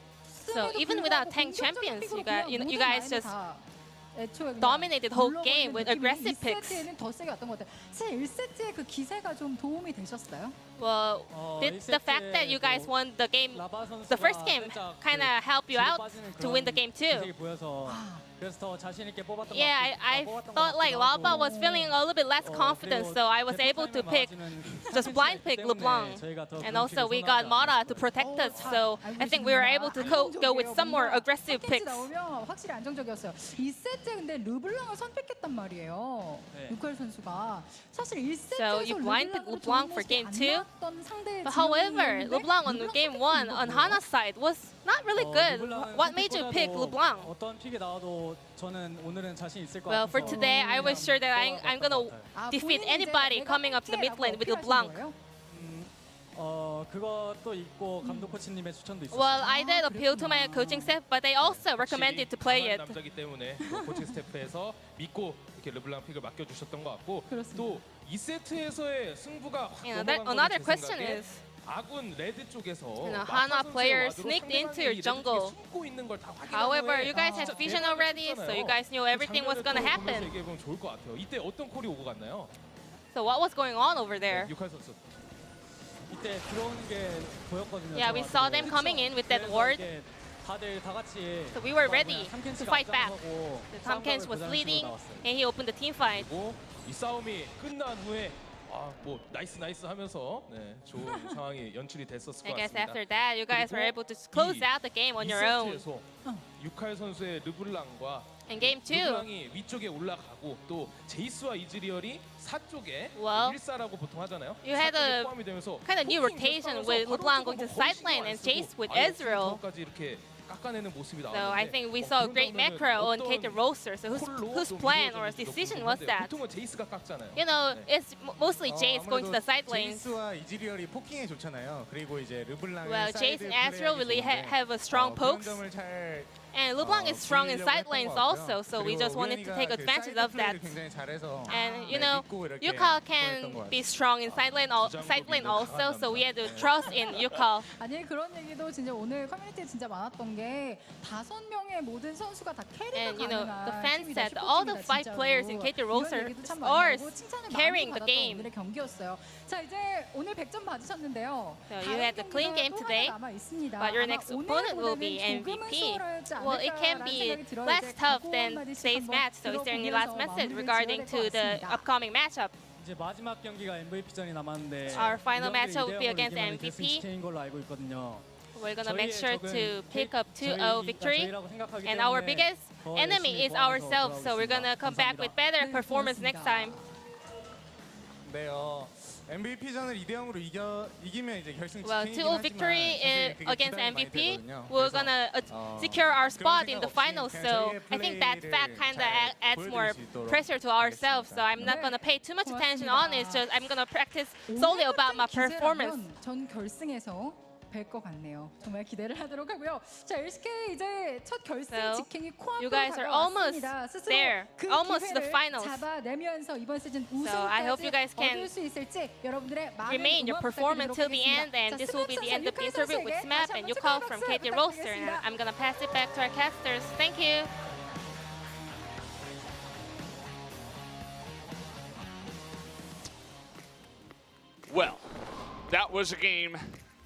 So even without 불구하고 tank 공격적인 champions, 픽으로 you guys, 그냥 you 모든 guys 라인을 just 다 애초에 그냥 dominated the whole 눌러버리는 game with 느낌이 aggressive picks. 2세트에는 더 세게 왔던 것 같아요. 사실 1세트의 그 기세가 좀 도움이 되셨어요? Well, did the fact that you guys won the game, the first game, kind of help you out to win the game 2? 그래서 더 자신 있게 뽑았던 Yeah, I thought like Lava was feeling a little bit less confident, so I was able to pick just blind pick LeBlanc. And also we got Mara to protect us, so I think we were able to go with some more aggressive picks. 나오면 확실히 안정적이었어요. 2세트에 근데 르블랑을 선택했단 말이에요. 유칼 선수가 사실 1세트에서 So you blind picked LeBlanc for game 2. 상대의 But however, LeBlanc on game 1 on Hana's side was not really good. What made you pick LeBlanc? 어떤 픽이 나와도 저는 오늘은 자신 있을 것 Well, for 같아서 today, I was sure that I'm gonna defeat anybody coming up to the mid lane with LeBlanc. 그것도 있고 감독 코치님의 추천도 있었어요. Well, I did appeal to my coaching staff, but they also recommended to play it. 남자기 때문에 코칭 스태프에서 믿고 이렇게 르블랑 픽을 맡겨주셨던 것 같고 그렇습니다. 또 2세트에서의 승부가 확 You know, 넘어간 another 거는 제 question 생각에 is, 아군 레드 쪽에서 know, 마카 Hanwha 선수의 players 와드로 sneaked into 상대방이 your 레드 jungle. 쪽에 숨고 있는 걸다 확인한 however, 후에 you guys had 진짜 vision 대박을 already, so you 쳤잖아요. guys knew everything was gonna 장면을 또 보면서 happen. 얘기해보면 좋을 것 같아요. 이때 어떤 콜이 오고 갔나요? So what was going on over there? 육할 선수. 이때 들어오는 게 보였거든요. Yeah, we saw them coming in with that ward. 다들 다 같이 So we were ready to fight back. So Tompkins was leading, and he opened the team fight. 그리고 이 싸움이 끝난 후에 뭐 나이스 하면서 네, 좋은 상황이 연출이 됐었을 I 것 guess 같습니다. after that, you guys were able to close out the game on your own. 2세트에서 유칼 선수의 르블랑과 In game 2, 르블랑이 위쪽에 올라가고 또 제이스와 이즈리얼이 4쪽에 Well, 1사라고 보통 하잖아요. you had 4쪽에 a 포함이 되면서 kind of new rotation with LeBlanc going to side lane and Jace with Ezreal. 까지 이렇게 깎아내는 모습이 So I 나왔는데 think we saw a great macro on Kate Rolster. So whose plan or decision was that? 보통은 제이스가 깎잖아요. You know, it's mostly Jace going to the side lanes. 제이스와 이즈리얼이 포킹이 좋잖아요. 그리고 이제 르블랑은 Well, Jace 사이드 and Ezreal really 플레이하기 have a strong 그런 pokes. 점을 잘 And LeBlanc is strong in side lanes also, so we just wanted to take advantage of that. 굉장히 잘해서 And you know, Yukal can be strong in side lane also, so we had to trust in Yukal. 아니 그런 얘기도 진짜 오늘 커뮤니티에 진짜 많았던 게 5명의 모든 선수가 다 캐리가 And you know, 가능한 the fans 팀이다, said all the 5 슈퍼팀이다, players in 진짜로. KT 이런 Rolster 얘기도 참 많이 are 하고 칭찬을 많이 carrying the 받았던 game. 오늘의 경기였어요. 자 이제 오늘 100점 받으셨는데요. So you had a clean game today, but your next opponent will be MVP. Well, it can be less tough than today's match. So is there any last message regarding to the upcoming matchup? 이제 마지막 경기가 MVP전이 남았는데 Our final 이 경기 matchup will be 2대 0으로 against 이기면 MVP. 결승시킨 걸로 알고 있거든요. We're gonna make 저희의 sure 적은 to pick up 2-0 저희가 victory. 저희라고 생각하기 And our 때문에 biggest 더 enemy 열심히 is 도와서 ourselves. So we're gonna come back with better 네, performance next time. 네, MVP전을 2대 0으로 이기면 이제 결승 Well, 직행이긴 2-0 victory 하지만 사실 그게 against 부담이 많이 MVP, 되거든요. we're 그래서, gonna secure our spot in the finals. So I think that fact kind of adds more pressure to ourselves. So I'm not gonna pay too much attention on it. Just I'm gonna practice solely about my performance. 전 결승에서 뵐 것 같네요. 정말 기대를 하도록 하고요. 자, LCK 이제 첫 결승 So, 직행이 코앞으로 you guys are almost 다가왔습니다. 스스로 there, 그 almost to the 기회를 finals. 잡아내면서 이번 시즌 I hope you guys 우승까지 can 얻을 수 있을지 여러분들의 많은 Remain your 응원 performance till the 부탁드리도록 end, and 하겠습니다. this will be the end of the 자, interview with 스맵 Smap 선수에게 and 다시 Yukal 한번 from 축하의 KT 박수 Rolster. And 부탁드리겠습니다. I'm gonna pass it back to our casters. Thank you. Well, that was a game.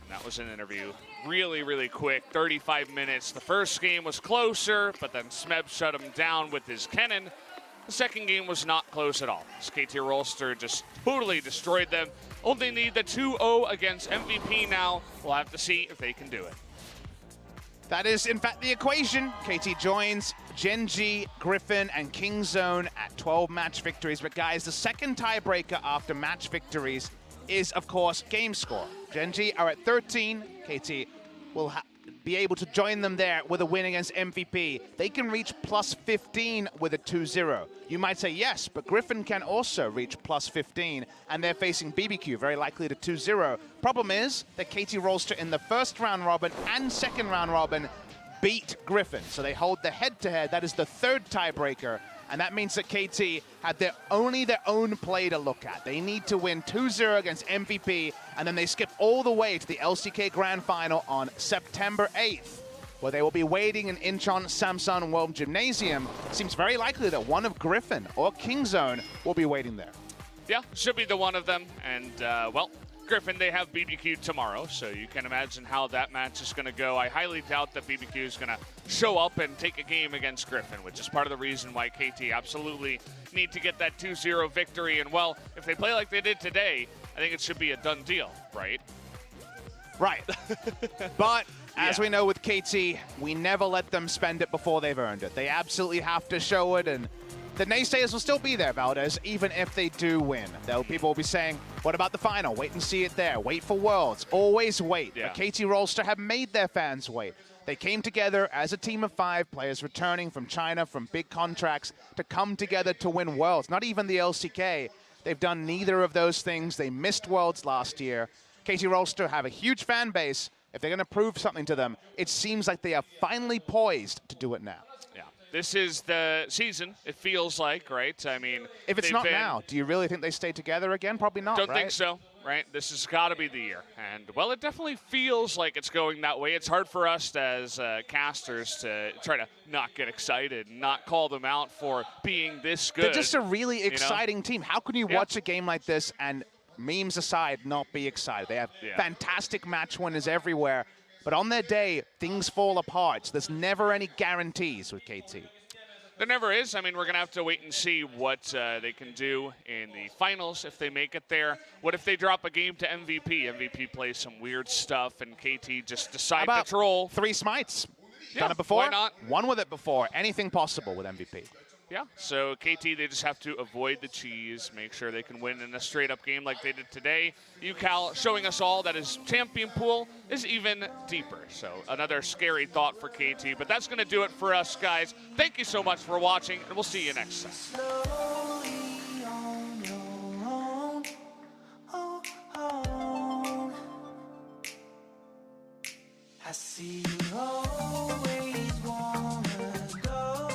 That was an interview. Really, really quick, 35 minutes. The first game was closer, but then Smeb shut him down with his cannon. The second game was not close at all. KT Rolster just totally destroyed them. Only need the 2-0 against MVP now. We'll have to see if they can do it. That is, in fact, the equation. KT joins Genji, Griffin, and Kingzone at 12 match victories. But guys, the second tiebreaker after match victories is, of course, game score. Genji are at 13. KT will be able to join them there with a win against MVP. They can reach plus 15 with a 2-0. You might say yes, but Griffin can also reach plus 15, and they're facing BBQ, very likely to 2-0. Problem is that KT Rolster in the first round robin and second round robin beat Griffin, so they hold the head-to-head. That is the third tiebreaker, and that means that KT have only their own play to look at. They need to win 2-0 against MVP, and then they skip all the way to the LCK Grand Final on September 8th, where they will be waiting in Incheon Samsung World Gymnasium. Seems very likely that one of Griffin or Kingzone will be waiting there. Yeah, should be the one of them. And, well, Griffin, they have BBQ tomorrow, so you can imagine how that match is going to go. I highly doubt that BBQ is going to show up and take a game against Griffin, which is part of the reason why KT absolutely need to get that 2-0 victory. And, well, if they play like they did today, I think it should be a done deal, right? Right. But as we know with KT, we never let them spend it before they've earned it. They absolutely have to show it, and the naysayers will still be there, Valdez, even if they do win. People will be saying, what about the final? Wait and see it there. Wait for Worlds. Always wait. Yeah. But KT Rolster have made their fans wait. They came together as a team of 5 players returning from China, from big contracts, to come together to win Worlds. Not even the LCK. They've done neither of those things. They missed Worlds last year. KT Rolster have a huge fan base. If they're going to prove something to them, it seems like they are finally poised to do it now. Yeah, this is the season, it feels like, right? I mean, if it's not now, do you really think they stay together again? Probably not, Don't right? think so, right? This has got to be the year. And, well, it definitely feels like it's going that way. It's hard for us as casters to try to not get excited and not call them out for being this good. They're just a really exciting team. How can you watch a game like this and, memes aside, not be excited? They have fantastic match winners everywhere. But on their day, things fall apart. So there's never any guarantees with KT. There never is. I mean, we're going to have to wait and see what they can do in the finals if they make it there. What if they drop a game to MVP? MVP plays some weird stuff, and KT just decide to troll. 3 smites. Yeah, Done it before. why not? Won with it before. Anything possible with MVP. Yeah, so KT, they just have to avoid the cheese, make sure they can win in a straight-up game like they did today. UCal showing us all that his champion pool is even deeper. So another scary thought for KT, but that's going to do it for us, guys. Thank you so much for watching, and we'll see you next time. I see you always wanna go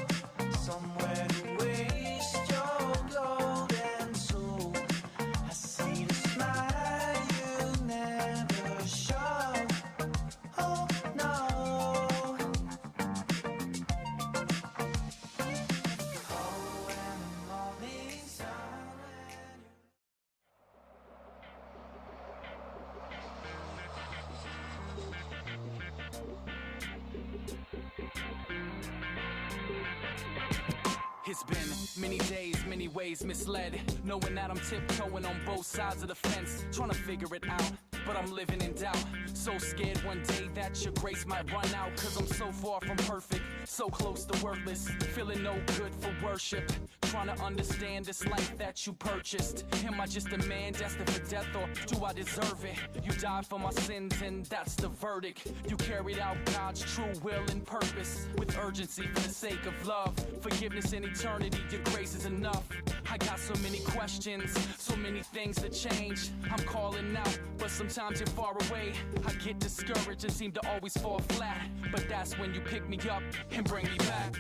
somewhere to waste your golden soul. I see the smile you never show. Oh no. Oh, when the morning sun. It's been many days, many ways misled, knowing that I'm tiptoeing on both sides of the fence, trying to figure it out, but I'm living in doubt. So scared one day that your grace might run out, cause I'm so far from perfect, so close to worthless, feeling no good for worship, trying to understand this life that you purchased. Am I just a man destined for death, or do I deserve it? You died for my sins and that's the verdict. You carried out God's true will and purpose with urgency for the sake of love, forgiveness and eternity. Your grace is enough. I got so many questions, so many things to change. I'm calling out, but sometimes you're far away. I get discouraged and seem to always fall flat, but that's when you pick me up and bring me back.